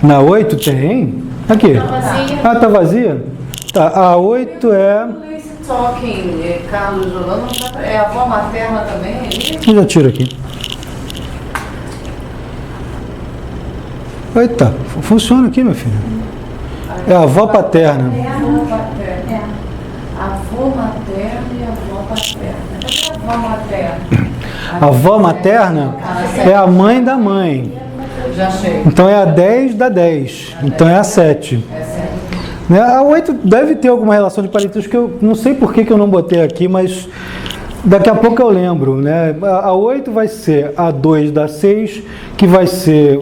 Na 8 tem? Aqui. Tá vazia. Ah, tá vazia? Tá, a 8 é... Talking, Carlos Jolano, é a avó materna também? Eu já tiro aqui. Eita, funciona aqui, meu filho. É a avó paterna. É a avó paterna. A avó materna e a avó paterna. Cadê a avó materna? A avó materna é a mãe da mãe. Já achei. Então é a 10 da 10. Então é a 7. É certo. A 8 deve ter alguma relação de parentesco que eu não sei por que eu não botei aqui, mas Daqui a pouco eu lembro, né? A 8 vai ser a 2 da 6, que vai ser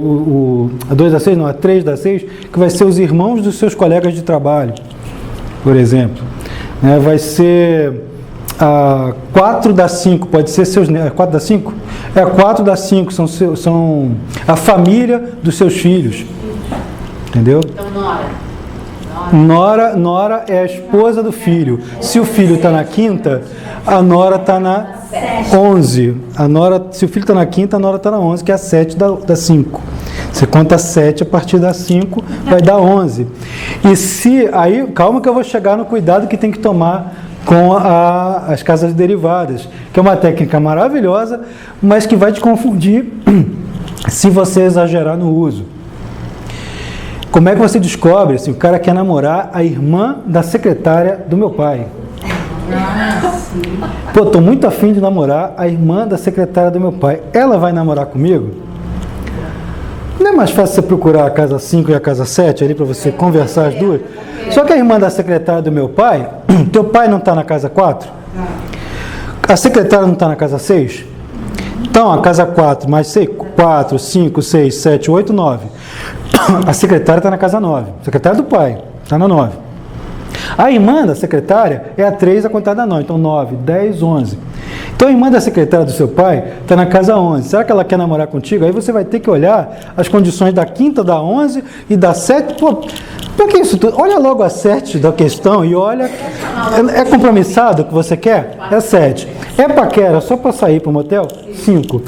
a 2 da 6, não, a 3 da 6, que vai ser os irmãos dos seus colegas de trabalho, por exemplo. Né? Vai ser a 4 da 5, pode ser seus netos. 4 da 5? É, a 4 da 5 são a família dos seus filhos. Entendeu? Então, Nora é a esposa do filho. Se o filho está na quinta, a nora está na 11. Se o filho está na quinta, a nora está na 11, que é a 7 da 5. Você conta 7 a partir da 5, vai dar 11. E se... Aí, calma que eu vou chegar no cuidado que tem que tomar com as casas derivadas, que é uma técnica maravilhosa, mas que vai te confundir se você exagerar no uso. Como é que você descobre se o cara quer namorar a irmã da secretária do meu pai? Pô, tô muito afim de namorar a irmã da secretária do meu pai. Ela vai namorar comigo? Não é mais fácil você procurar a casa 5 e a casa 7 ali para você conversar as duas? Só que a irmã da secretária do meu pai, teu pai não está na casa 4? A secretária não está na casa 6? Então, a casa 4 mais 6, 4, 5, 6, 7, 8, 9. A secretária está na casa 9. A secretária do pai está na 9. A irmã da secretária é a 3 a contar da 9. Então, 9, 10, 11. Então, a irmã da secretária do seu pai está na casa 11. Será que ela quer namorar contigo? Aí você vai ter que olhar as condições da quinta, da 11 e da 7. Pô, para que isso tudo? Olha logo a 7 da questão e olha. É compromissado que você quer? É 7. É paquera só para sair para o motel? 5.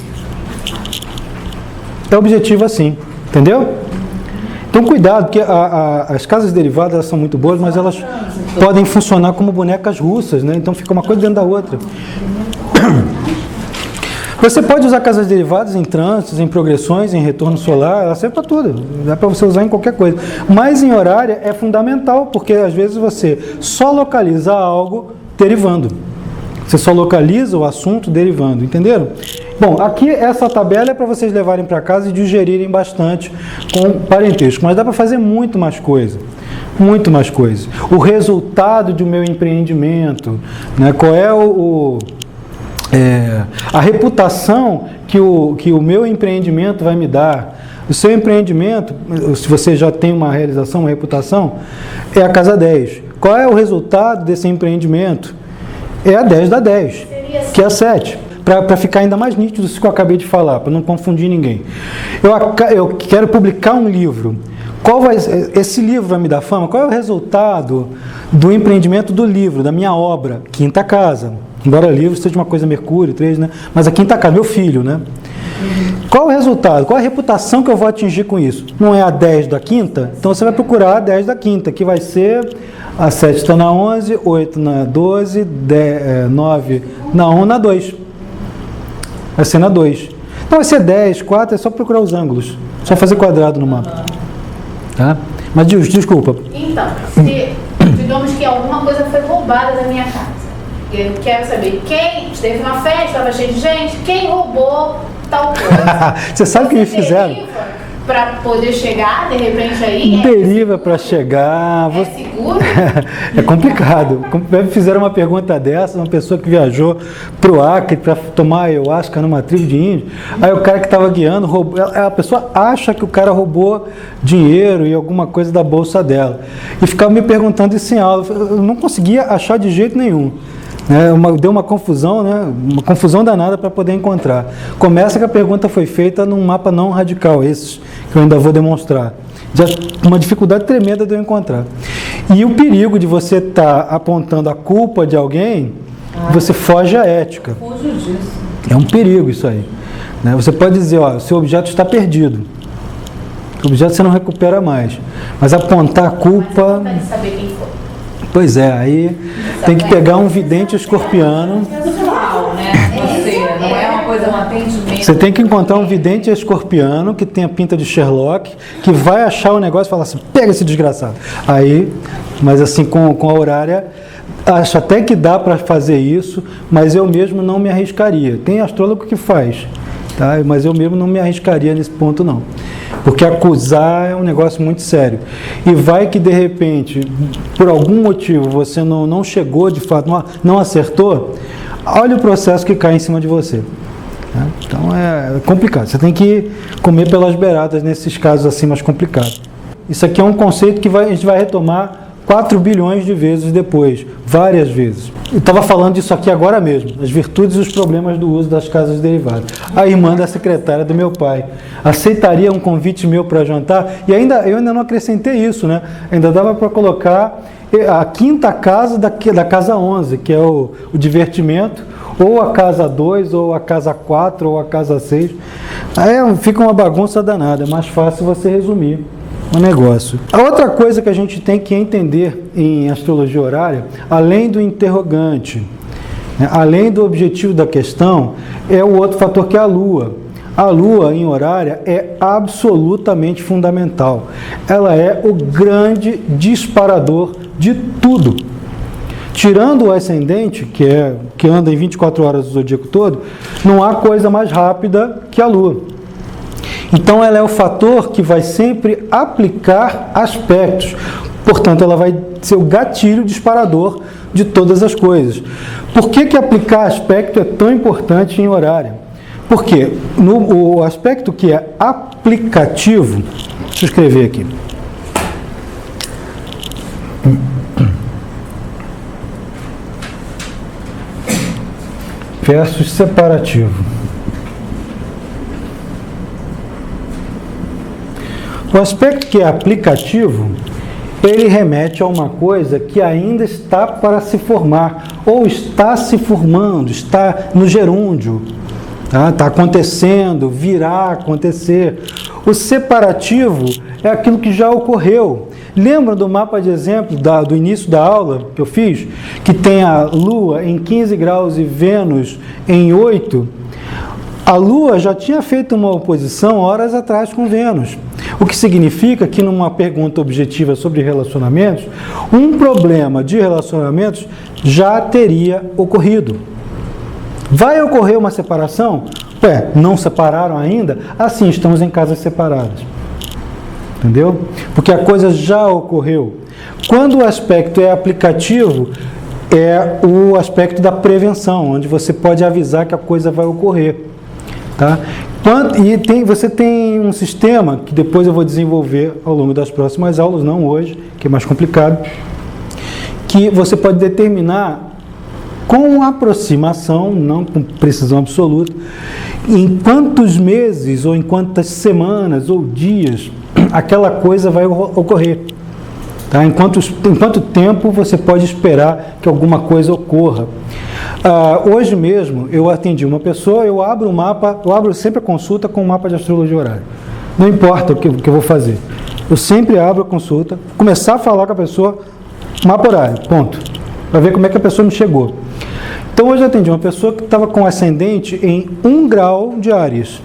É objetivo assim. Entendeu? Então, cuidado, porque as casas derivadas elas são muito boas, mas elas podem funcionar como bonecas russas, né? Então, fica uma coisa dentro da outra. Você pode usar casas derivadas em trânsitos, em progressões, em retorno solar, ela serve para tudo. Dá para você usar em qualquer coisa. Mas em horária é fundamental, porque às vezes você só localiza algo derivando. Você só localiza o assunto derivando, entenderam? Bom, aqui essa tabela é para vocês levarem para casa e digerirem bastante com parentesco, mas dá para fazer muito mais coisa. Muito mais coisa. O resultado do meu empreendimento, né? Qual é a reputação que o meu empreendimento vai me dar. O seu empreendimento, se você já tem uma realização, uma reputação, é a casa 10. Qual é o resultado desse empreendimento? É a 10 da 10, que é a 7. Para ficar ainda mais nítido isso que eu acabei de falar, para não confundir ninguém. Eu quero publicar um livro. Esse livro vai me dar fama? Qual é o resultado do empreendimento do livro, da minha obra? Quinta casa. Embora livro seja uma coisa Mercúrio, 3, né? Mas a quinta casa, meu filho, né? Qual é o resultado? Qual é a reputação que eu vou atingir com isso? Não é a 10 da quinta? Então você vai procurar a 10 da quinta, que vai ser a 7 está na 11, 8 na 12, 9 na 1, na 2. Vai ser na 2. Então vai ser 10, 4, é só procurar os ângulos. Só fazer quadrado no mapa. Tá? Mas desculpa. Então, digamos que alguma coisa foi roubada da minha casa. Eu quero saber quem teve uma festa, estava cheio de gente, quem roubou tal coisa. Você sabe o que eles fizeram? Para poder chegar, de repente aí. Deriva para chegar. É seguro? É complicado. Fizeram uma pergunta dessa, uma pessoa que viajou para o Acre para tomar ayahuasca numa tribo de índio. Aí o cara que estava guiando, a pessoa acha que o cara roubou dinheiro e alguma coisa da bolsa dela. E ficava me perguntando isso em aula. Eu não conseguia achar de jeito nenhum. Deu uma confusão, né? Uma confusão danada para poder encontrar. Começa que a pergunta foi feita num mapa não radical, esses que eu ainda vou demonstrar. Já uma dificuldade tremenda de eu encontrar. E o perigo de você estar apontando a culpa de alguém, você foge à ética. Fujo disso. É um perigo isso aí. Né? Você pode dizer, ó, seu objeto está perdido. O objeto você não recupera mais. Mas apontar a culpa... Mas saber quem foi. Pois é, aí tem que pegar um vidente escorpiano. Pessoal, né? Você, não é uma coisa, um atendimento. Você tem que encontrar um vidente escorpiano que tem a pinta de Sherlock, que vai achar o negócio e falar assim, pega esse desgraçado. Aí, mas assim, com a horária, acho até que dá para fazer isso, mas eu mesmo não me arriscaria. Tem astrólogo que faz, tá? Mas eu mesmo não me arriscaria nesse ponto não. Porque acusar é um negócio muito sério. E vai que de repente, por algum motivo, você não chegou de fato, não acertou, olha o processo que cai em cima de você. Né? Então é complicado. Você tem que comer pelas beiradas nesses casos assim mais complicados. Isso aqui é um conceito que a gente vai retomar 4 bilhões de vezes depois, várias vezes. Eu estava falando disso aqui agora mesmo, as virtudes e os problemas do uso das casas derivadas. A irmã da secretária do meu pai aceitaria um convite meu para jantar, e eu ainda não acrescentei isso, né? Ainda dava para colocar a quinta casa da casa 11, que é o divertimento, ou a casa 2, ou a casa 4, ou a casa 6. Aí fica uma bagunça danada, é mais fácil você resumir o negócio. A outra coisa que a gente tem que entender em astrologia horária, além do interrogante, né, além do objetivo da questão, é o outro fator que é a Lua. A Lua em horária é absolutamente fundamental. Ela é o grande disparador de tudo. Tirando o ascendente, que anda em 24 horas do zodíaco todo, não há coisa mais rápida que a Lua. Então ela é o fator que vai sempre aplicar aspectos. Portanto, ela vai ser o gatilho disparador de todas as coisas. Por que aplicar aspecto é tão importante em horário? Porque o aspecto que é aplicativo, deixa eu escrever aqui. Versus separativo. O aspecto que é aplicativo, ele remete a uma coisa que ainda está para se formar, ou está se formando, está no gerúndio, está acontecendo, virá acontecer. O separativo é aquilo que já ocorreu. Lembra do mapa de exemplo do início da aula que eu fiz? Que tem a Lua em 15 graus e Vênus em 8? A Lua já tinha feito uma oposição horas atrás com Vênus. O que significa que numa pergunta objetiva sobre relacionamentos, um problema de relacionamentos já teria ocorrido. Vai ocorrer uma separação? Não separaram ainda? Assim, estamos em casas separadas. Entendeu? Porque a coisa já ocorreu. Quando o aspecto é aplicativo, é o aspecto da prevenção, onde você pode avisar que a coisa vai ocorrer. Tá? Você tem um sistema que depois eu vou desenvolver ao longo das próximas aulas, não hoje, que é mais complicado, que você pode determinar com aproximação, não com precisão absoluta, em quantos meses ou em quantas semanas ou dias aquela coisa vai ocorrer. Tá? Em quanto tempo você pode esperar que alguma coisa ocorra. Hoje mesmo eu atendi uma pessoa, eu abro sempre a consulta com um mapa de astrologia horária. Não importa o que eu vou fazer. Eu sempre abro a consulta, começar a falar com a pessoa, mapa horário, ponto. Para ver como é que a pessoa me chegou. Então hoje eu atendi uma pessoa que estava com ascendente em 1 grau de Áries.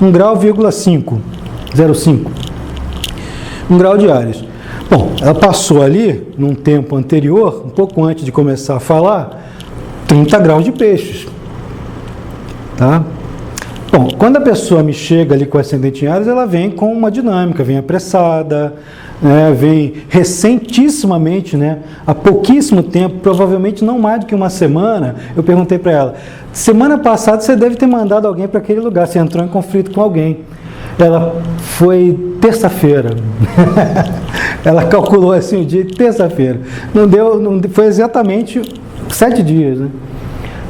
1 grau,05. 1 grau de Áries. Bom, ela passou ali, num tempo anterior, um pouco antes de começar a falar, 30 graus de Peixes. Tá? Bom, quando a pessoa me chega ali com ascendente em Áries, ela vem com uma dinâmica, vem apressada, né, vem recentissimamente, né, há pouquíssimo tempo, provavelmente não mais do que uma semana, eu perguntei para ela, semana passada você deve ter mandado alguém para aquele lugar, você entrou em conflito com alguém. Ela foi terça-feira. Ela calculou assim o dia, terça-feira. Foi exatamente 7 dias, né?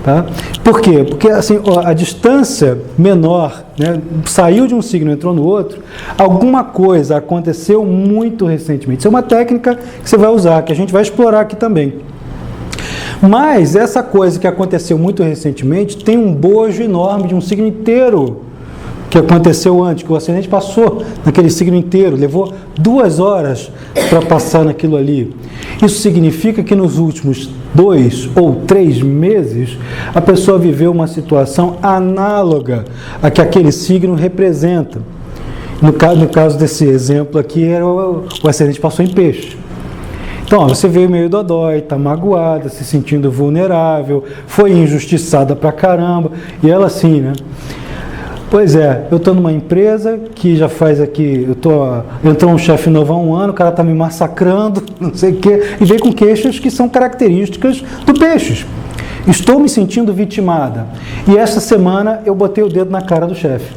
Tá? Por quê? Porque assim, a distância menor, né, saiu de um signo e entrou no outro, alguma coisa aconteceu muito recentemente. Isso é uma técnica que você vai usar, que a gente vai explorar aqui também. Mas essa coisa que aconteceu muito recentemente tem um bojo enorme de um signo inteiro que aconteceu antes, que o ascendente passou naquele signo inteiro, levou 2 horas para passar naquilo ali. Isso significa que nos últimos 2 ou 3 meses, a pessoa viveu uma situação análoga a que aquele signo representa. No caso desse exemplo aqui, o ascendente passou em Peixe. Então, você veio meio dodói, está magoada, se sentindo vulnerável, foi injustiçada pra caramba, e ela assim, né? Pois é, eu estou numa empresa que já faz aqui, entrou um chefe novo há 1 ano, o cara está me massacrando, não sei o quê, e veio com queixas que são características do Peixes. Estou me sentindo vitimada. E esta semana eu botei o dedo na cara do chefe.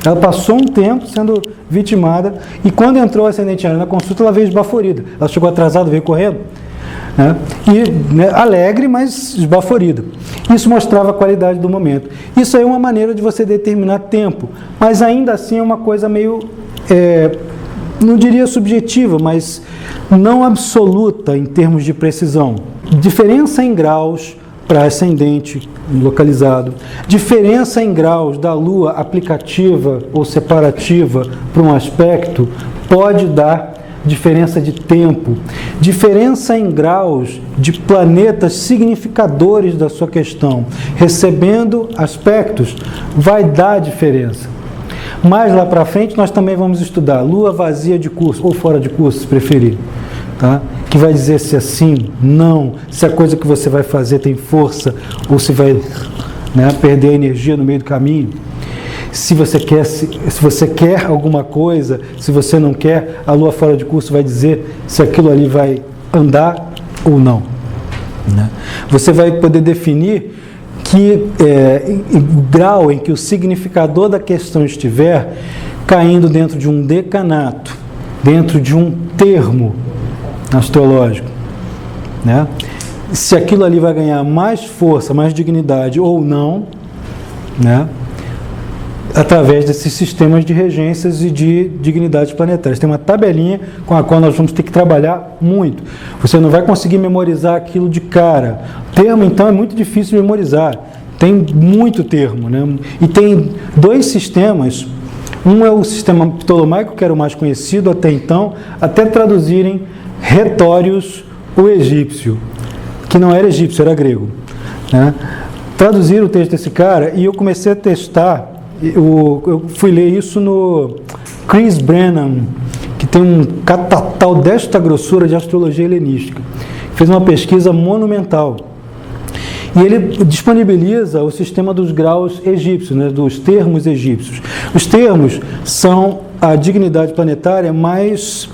Ela passou um tempo sendo vitimada e quando entrou a ascendente Ares na consulta, ela veio esbaforida. Ela chegou atrasada, veio correndo. Né? E alegre, mas esbaforida. Isso mostrava a qualidade do momento. Isso aí é uma maneira de você determinar tempo, mas ainda assim é uma coisa meio, não diria subjetiva, mas não absoluta em termos de precisão. Diferença em graus para ascendente localizado, diferença em graus da Lua aplicativa ou separativa para um aspecto pode dar diferença de tempo, diferença em graus de planetas significadores da sua questão, recebendo aspectos, vai dar diferença. Mais lá para frente nós também vamos estudar Lua vazia de curso, ou fora de curso, se preferir, tá? Que vai dizer se é sim, não, se a coisa que você vai fazer tem força, ou se vai, né, perder a energia no meio do caminho. Se você quer alguma coisa, se você não quer, a Lua fora de curso vai dizer se aquilo ali vai andar ou não. Né? Você vai poder definir que o grau em que o significador da questão estiver caindo dentro de um decanato, dentro de um termo astrológico. Né? Se aquilo ali vai ganhar mais força, mais dignidade ou não, né? Através desses sistemas de regências e de dignidades planetárias. Tem uma tabelinha com a qual nós vamos ter que trabalhar muito. Você não vai conseguir memorizar aquilo de cara. Termo, então, é muito difícil de memorizar. Tem muito termo, né? E tem dois sistemas. Um é o sistema ptolomaico, que era o mais conhecido até então, até traduzirem Retórios, o egípcio, que não era egípcio, era grego. Né? Traduziram o texto desse cara e eu comecei a testar. Eu fui ler isso no Chris Brennan, que tem um catatal desta grossura de astrologia helenística. Fez uma pesquisa monumental. E ele disponibiliza o sistema dos graus egípcios, né, dos termos egípcios. Os termos são a dignidade planetária mais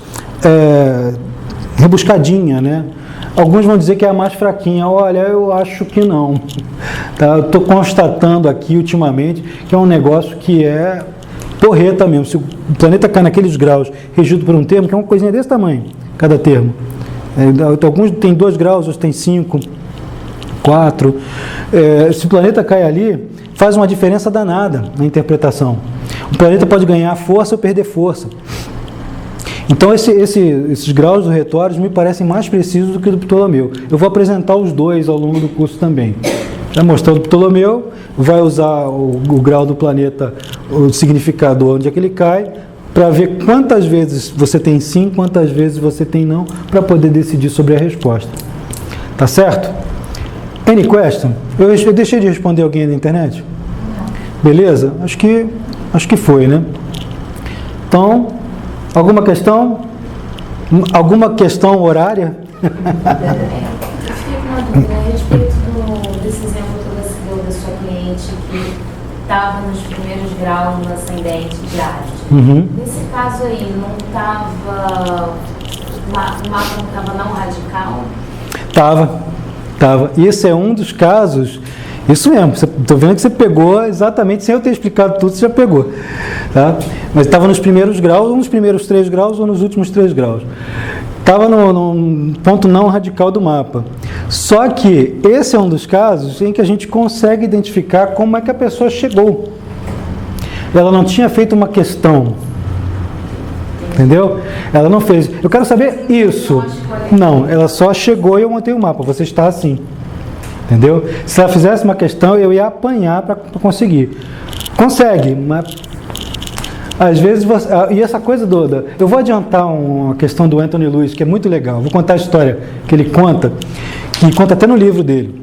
rebuscadinha, né? Alguns vão dizer que é a mais fraquinha. Olha, eu acho que não. Tá? Eu estou constatando aqui ultimamente que é um negócio que é porreta mesmo. Se o planeta cai naqueles graus regido por um termo, que é uma coisinha desse tamanho, cada termo. Alguns tem 2 graus, outros tem 5, 4. Se o planeta cai ali, faz uma diferença danada na interpretação. O planeta pode ganhar força ou perder força. Então esses graus do Retórios me parecem mais precisos do que o do Ptolomeu. Eu vou apresentar os dois ao longo do curso também. Vai mostrar o do Ptolomeu, vai usar o grau do planeta, o significador, onde é que ele cai, para ver quantas vezes você tem sim, quantas vezes você tem não, para poder decidir sobre a resposta. Tá certo? Any question? Eu deixei de responder alguém na internet? Beleza? Acho que foi, né? Então, alguma questão? Alguma questão horária? Eu fiquei com uma dúvida a respeito desse exemplo da sua cliente que estava nos primeiros graus no ascendente de Ares. Uhum. Nesse caso aí, não estava, o mapa não estava não radical? Tava. E esse é um dos casos, isso mesmo, estou vendo que você pegou exatamente, sem eu ter explicado tudo, você já pegou. Tá? Mas estava nos primeiros graus, ou nos primeiros 3 graus, ou nos últimos 3 graus. Estava no ponto não radical do mapa. Só que esse é um dos casos em que a gente consegue identificar como é que a pessoa chegou. Ela não tinha feito uma questão. Entendeu? Ela não fez. Eu quero saber isso. Não, ela só chegou e eu montei o mapa. Você está assim. Entendeu? Se ela fizesse uma questão, eu ia apanhar para conseguir. Consegue, mas às vezes você, e essa coisa toda, eu vou adiantar uma questão do Anthony Lewis, que é muito legal. Vou contar a história que ele conta, que conta até no livro dele,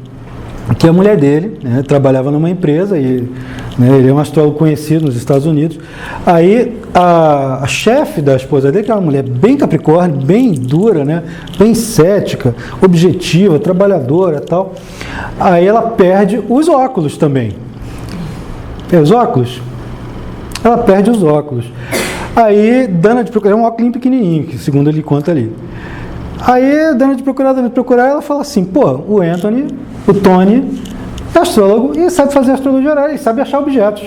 que a mulher dele, né, trabalhava numa empresa e, né, ele é um astrólogo conhecido nos Estados Unidos. Aí a chefe da esposa dele, que é uma mulher bem capricórnio, bem dura, né, bem cética, objetiva, trabalhadora, tal. Aí ela perde os óculos também. Os óculos? Ela perde os óculos. Aí, dana de procurar, é um óculos pequenininho, que segundo ele conta ali. Aí, dando de procurar, ela fala assim, pô, o Anthony, o Tony, é astrólogo e sabe fazer astrologia horária, e sabe achar objetos.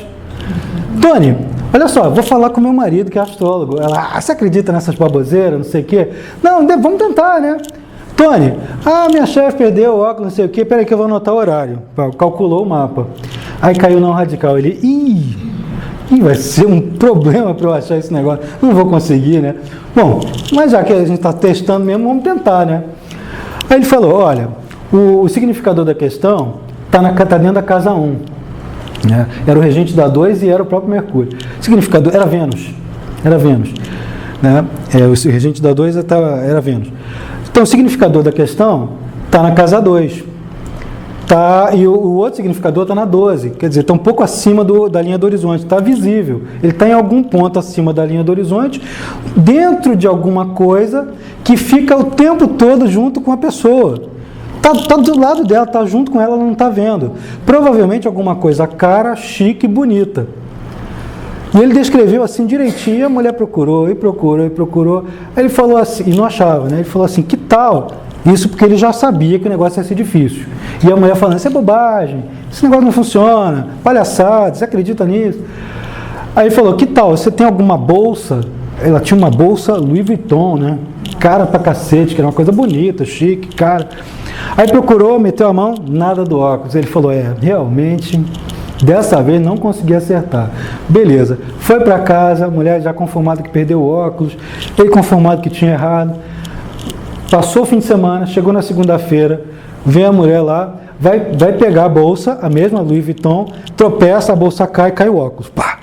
Tony, olha só, vou falar com meu marido que é astrólogo. Ela, você acredita nessas baboseiras, não sei o quê? Não, vamos tentar, né? Tony, minha chefe perdeu o óculos, não sei o quê, peraí que eu vou anotar o horário. Calculou o mapa. Aí caiu não radical. Ele, vai ser um problema para eu achar esse negócio. Não vou conseguir, né? Bom, mas já que a gente está testando mesmo, vamos tentar, né? Aí ele falou, olha, o significador da questão está dentro da casa 1. Né? Era o regente da 2 e era o próprio Mercúrio. O significador era Vênus. Né? O regente da 2 era Vênus. Então, o significador da questão está na casa 2. E o outro significador está na 12. Quer dizer, está um pouco acima da linha do horizonte. Está visível. Ele está em algum ponto acima da linha do horizonte, dentro de alguma coisa que fica o tempo todo junto com a pessoa. Está do lado dela, está junto com ela, ela não está vendo. Provavelmente alguma coisa cara, chique e bonita. E ele descreveu assim direitinho, a mulher procurou. Aí ele falou assim, e não achava, né? Ele falou assim, que tal? Isso porque ele já sabia que o negócio ia ser difícil. E a mulher falando, isso é bobagem, esse negócio não funciona, palhaçada, você acredita nisso? Aí ele falou, que tal? Você tem alguma bolsa? Ela tinha uma bolsa Louis Vuitton, né? Cara pra cacete, que era uma coisa bonita, chique, cara. Aí procurou, meteu a mão, nada do óculos. Ele falou, realmente, dessa vez não consegui acertar. Beleza, foi para casa, a mulher já conformada que perdeu o óculos, ele conformado que tinha errado. Passou o fim de semana, chegou na segunda-feira, vem a mulher lá, vai pegar a bolsa, a mesma Louis Vuitton, tropeça, a bolsa cai o óculos. Pá!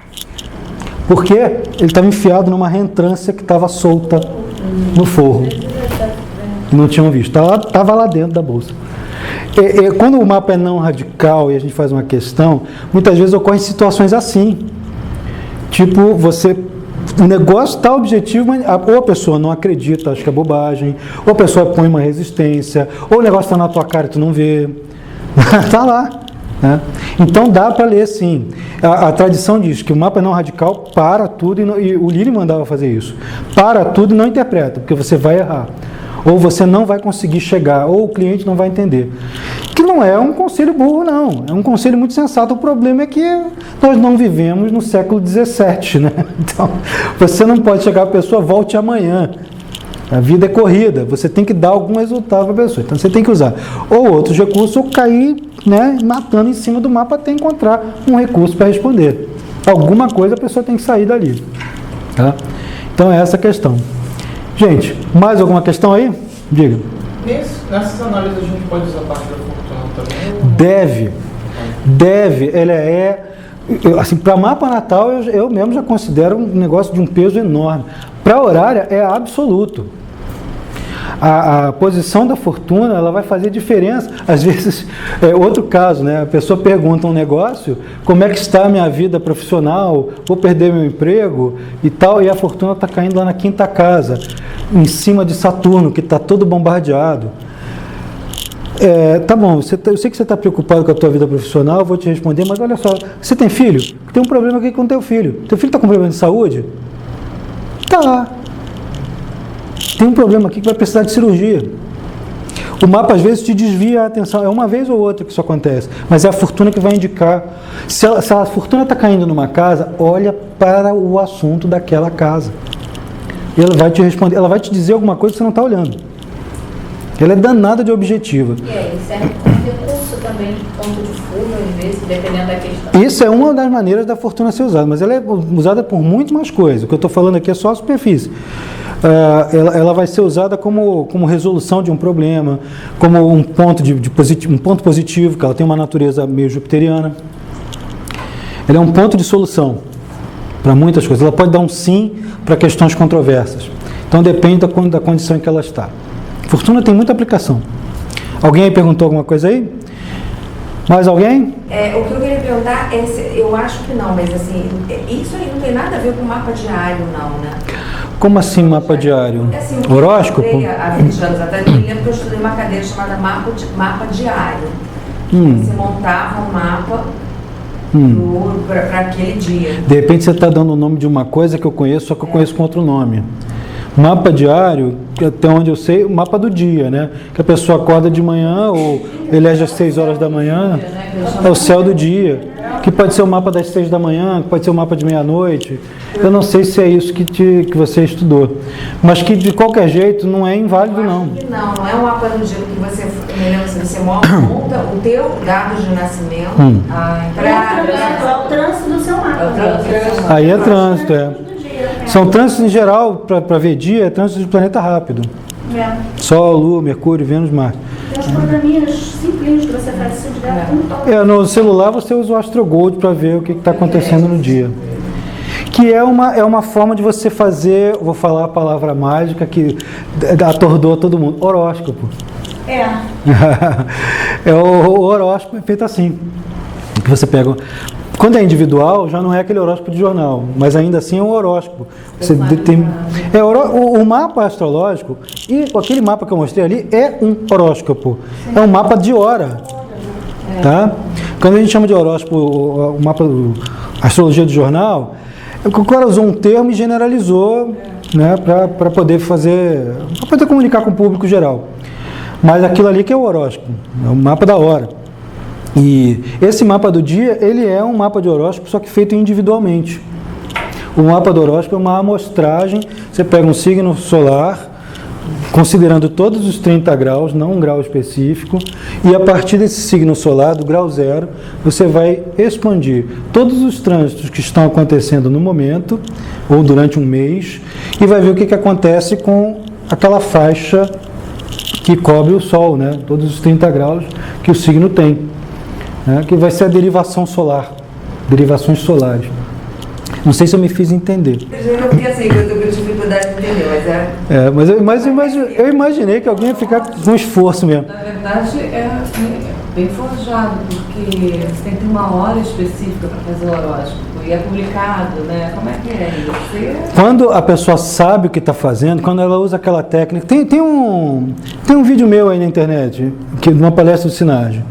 Porque ele estava enfiado numa reentrância que estava solta no forro. Não tinham visto, estava lá dentro da bolsa. Quando o mapa é não radical e a gente faz uma questão, muitas vezes ocorrem situações assim. Tipo, o negócio está objetivo, mas ou a pessoa não acredita, acha que é bobagem, ou a pessoa põe uma resistência, ou o negócio está na tua cara e tu não vê. Está lá. Né? Então dá para ler sim. A tradição diz que o mapa é não radical para tudo, e o Lili mandava fazer isso. Para tudo e não interpreta, porque você vai errar. Ou você não vai conseguir chegar, ou o cliente não vai entender. Que não é um conselho burro, não. É um conselho muito sensato. O problema é que nós não vivemos no século XVII, né? Então, você não pode chegar a pessoa, volte amanhã. A vida é corrida, você tem que dar algum resultado para a pessoa. Então, você tem que usar ou outros recursos, ou cair, né, matando em cima do mapa até encontrar um recurso para responder. Alguma coisa a pessoa tem que sair dali. Tá? Então, é essa a questão. Gente, mais alguma questão aí? Diga. Nessas análises a gente pode usar a parte da fortuna também? Deve. Ela assim, para mapa natal eu mesmo já considero um negócio de um peso enorme. Para horária é absoluto. A posição da fortuna, ela vai fazer diferença. Às vezes, outro caso, né? A pessoa pergunta um negócio, como é que está a minha vida profissional, vou perder meu emprego e tal, e a fortuna está caindo lá na 5ª casa, em cima de Saturno, que está todo bombardeado. Tá bom, eu sei que você está preocupado com a tua vida profissional, eu vou te responder, mas olha só, você tem filho? Tem um problema aqui com o teu filho. Teu filho está com problema de saúde? Tá. Tem um problema aqui que vai precisar de cirurgia. O mapa às vezes te desvia a atenção, é uma vez ou outra que isso acontece, mas é a fortuna que vai indicar. Se a fortuna está caindo numa casa, olha para o assunto daquela casa. E ela vai te responder, ela vai te dizer alguma coisa que você não está olhando. Ela é danada de objetiva. E aí, serve como recurso também, ponto de fuga, às vezes, dependendo da questão. Isso é uma das maneiras da fortuna ser usada, mas ela é usada por muito mais coisas. O que eu estou falando aqui é só a superfície. Ela vai ser usada como resolução de um problema, como um ponto positivo, que ela tem uma natureza meio jupiteriana. Ela é um ponto de solução para muitas coisas. Ela pode dar um sim para questões controversas. Então depende da condição em que ela está. Fortuna tem muita aplicação. Alguém aí perguntou alguma coisa aí? Mais alguém? O que eu queria perguntar é, eu acho que não, mas assim, isso aí não tem nada a ver com mapa diário, não, né? Como assim mapa diário? Assim, horóscopo? Eu estudei há 20 anos atrás, eu lembro que eu estudei uma cadeira chamada mapa diário. Você montava um mapa para aquele dia. De repente você está dando o nome de uma coisa que eu conheço, só que eu conheço com outro nome. Mapa diário, até onde eu sei, o mapa do dia, né? Que a pessoa acorda de manhã ou elege às 6 horas da manhã, é o céu do dia. Que pode ser o mapa das 6 da manhã, pode ser o mapa de meia-noite. Eu não sei se é isso que você estudou. Mas que de qualquer jeito não é inválido, não. Não é um mapa do dia que você monta o teu dado de nascimento É o trânsito do seu mapa. Aí é trânsito, é. São trânsitos em geral, para ver dia, é trânsito de planeta rápido. Sol, Lua, Mercúrio, Vênus, Marte. Tem uns programinhas simples que você faz se tiver tudo. No celular você usa o AstroGold para ver o que está acontecendo no dia. Que é uma forma de você fazer, vou falar a palavra mágica que atordou todo mundo, horóscopo. O horóscopo é feito assim. Que você pega... Quando é individual, já não é aquele horóscopo de jornal, mas ainda assim é um horóscopo. O mapa astrológico, e aquele mapa que eu mostrei ali, é um horóscopo. É um mapa de hora. Tá? Quando a gente chama de horóscopo, o mapa, a astrologia do jornal, o cara usou um termo e generalizou, né, para poder comunicar com o público geral. Mas aquilo ali que é o horóscopo, é o mapa da hora. E esse mapa do dia, ele é um mapa de horóscopo, só que feito individualmente. O mapa do horóscopo é uma amostragem, você pega um signo solar, considerando todos os 30 graus, não um grau específico, e a partir desse signo solar, do grau 0, você vai expandir todos os trânsitos que estão acontecendo no momento, ou durante um mês, e vai ver o que acontece com aquela faixa que cobre o Sol, né? Todos os 30 graus que o signo tem. Que vai ser a derivação solar, derivações solares. Não sei se eu me fiz entender. Eu fiquei assim, eu tenho dificuldade de entender, mas eu imaginei que alguém ia ficar com esforço mesmo. Na verdade, é bem forjado, porque você tem que ter uma hora específica para fazer o horóscopo, e é publicado, né? Como é que é isso? Quando a pessoa sabe o que está fazendo, quando ela usa aquela técnica... Tem um vídeo meu aí na internet, de uma palestra do Sinage,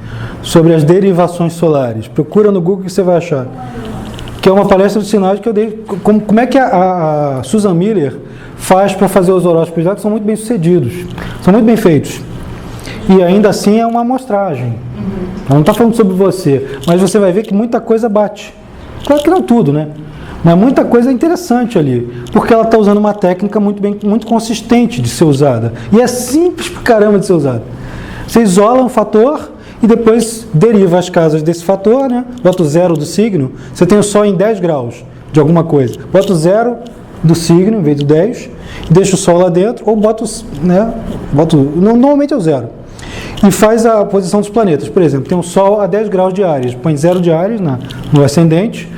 sobre as derivações solares. Procura no Google que você vai achar. Que é uma palestra do Sinage que eu dei. Como é que a Susan Miller faz para fazer os horóscopos dela, que são muito bem sucedidos, são muito bem feitos. E ainda assim é uma amostragem. Ela não está falando sobre você, mas você vai ver que muita coisa bate. Claro que não tudo, né? Mas muita coisa é interessante ali, porque ela está usando uma técnica muito consistente de ser usada. E é simples pra caramba de ser usada. Você isola um fator e depois deriva as casas desse fator, né? Bota o 0 do signo, você tem o Sol em 10 graus de alguma coisa. Bota o 0 do signo em vez do 10, deixa o Sol lá dentro, ou normalmente é o 0. E faz a posição dos planetas. Por exemplo, tem o Sol a 10 graus de Áries, põe 0 de Áries no ascendente,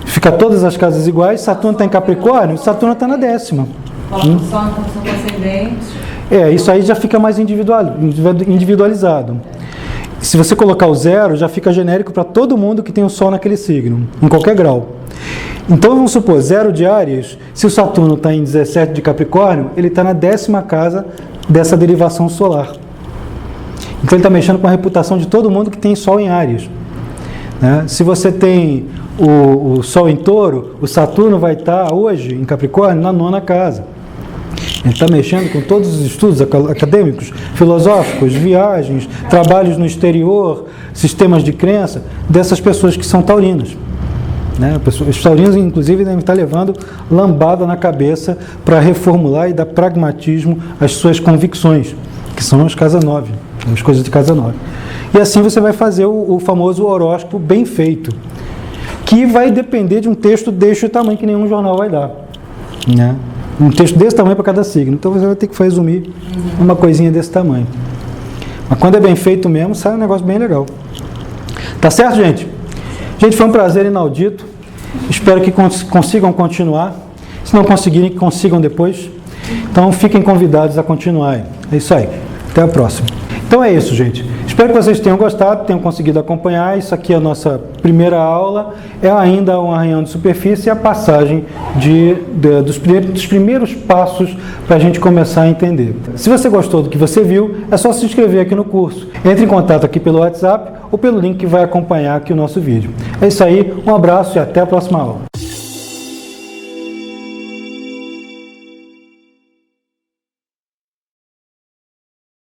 fica todas as casas iguais, Saturno está em Capricórnio, Saturno está na 10ª. Coloca o Sol na posição do ascendente. Isso aí já fica mais individualizado. Se você colocar o 0, já fica genérico para todo mundo que tem o Sol naquele signo, em qualquer grau. Então vamos supor, 0 de Áries, se o Saturno está em 17 de Capricórnio, ele está na 10ª casa dessa derivação solar. Então ele está mexendo com a reputação de todo mundo que tem Sol em Áries. Né? Se você tem o Sol em Touro, o Saturno vai estar hoje em Capricórnio na 9ª casa. Ele está mexendo com todos os estudos acadêmicos, filosóficos, viagens, trabalhos no exterior, sistemas de crença dessas pessoas que são taurinas. Né? Os taurinos, inclusive, devem estar levando lambada na cabeça para reformular e dar pragmatismo às suas convicções, que são as Casa 9, as coisas de Casa 9. E assim você vai fazer o famoso horóscopo bem feito, que vai depender de um texto deste tamanho que nenhum jornal vai dar. Né? Um texto desse tamanho para cada signo. Então você vai ter que resumir uma coisinha desse tamanho. Mas quando é bem feito mesmo, sai um negócio bem legal. Tá certo, gente? Gente, foi um prazer inaudito. Espero que consigam continuar. Se não conseguirem, que consigam depois. Então fiquem convidados a continuar. É isso aí. Até a próxima. Então é isso, gente. Espero que vocês tenham gostado, tenham conseguido acompanhar. Isso aqui é a nossa primeira aula. É ainda um arranhão de superfície e a passagem dos primeiros passos para a gente começar a entender. Se você gostou do que você viu, é só se inscrever aqui no curso. Entre em contato aqui pelo WhatsApp ou pelo link que vai acompanhar aqui o nosso vídeo. É isso aí, um abraço e até a próxima aula.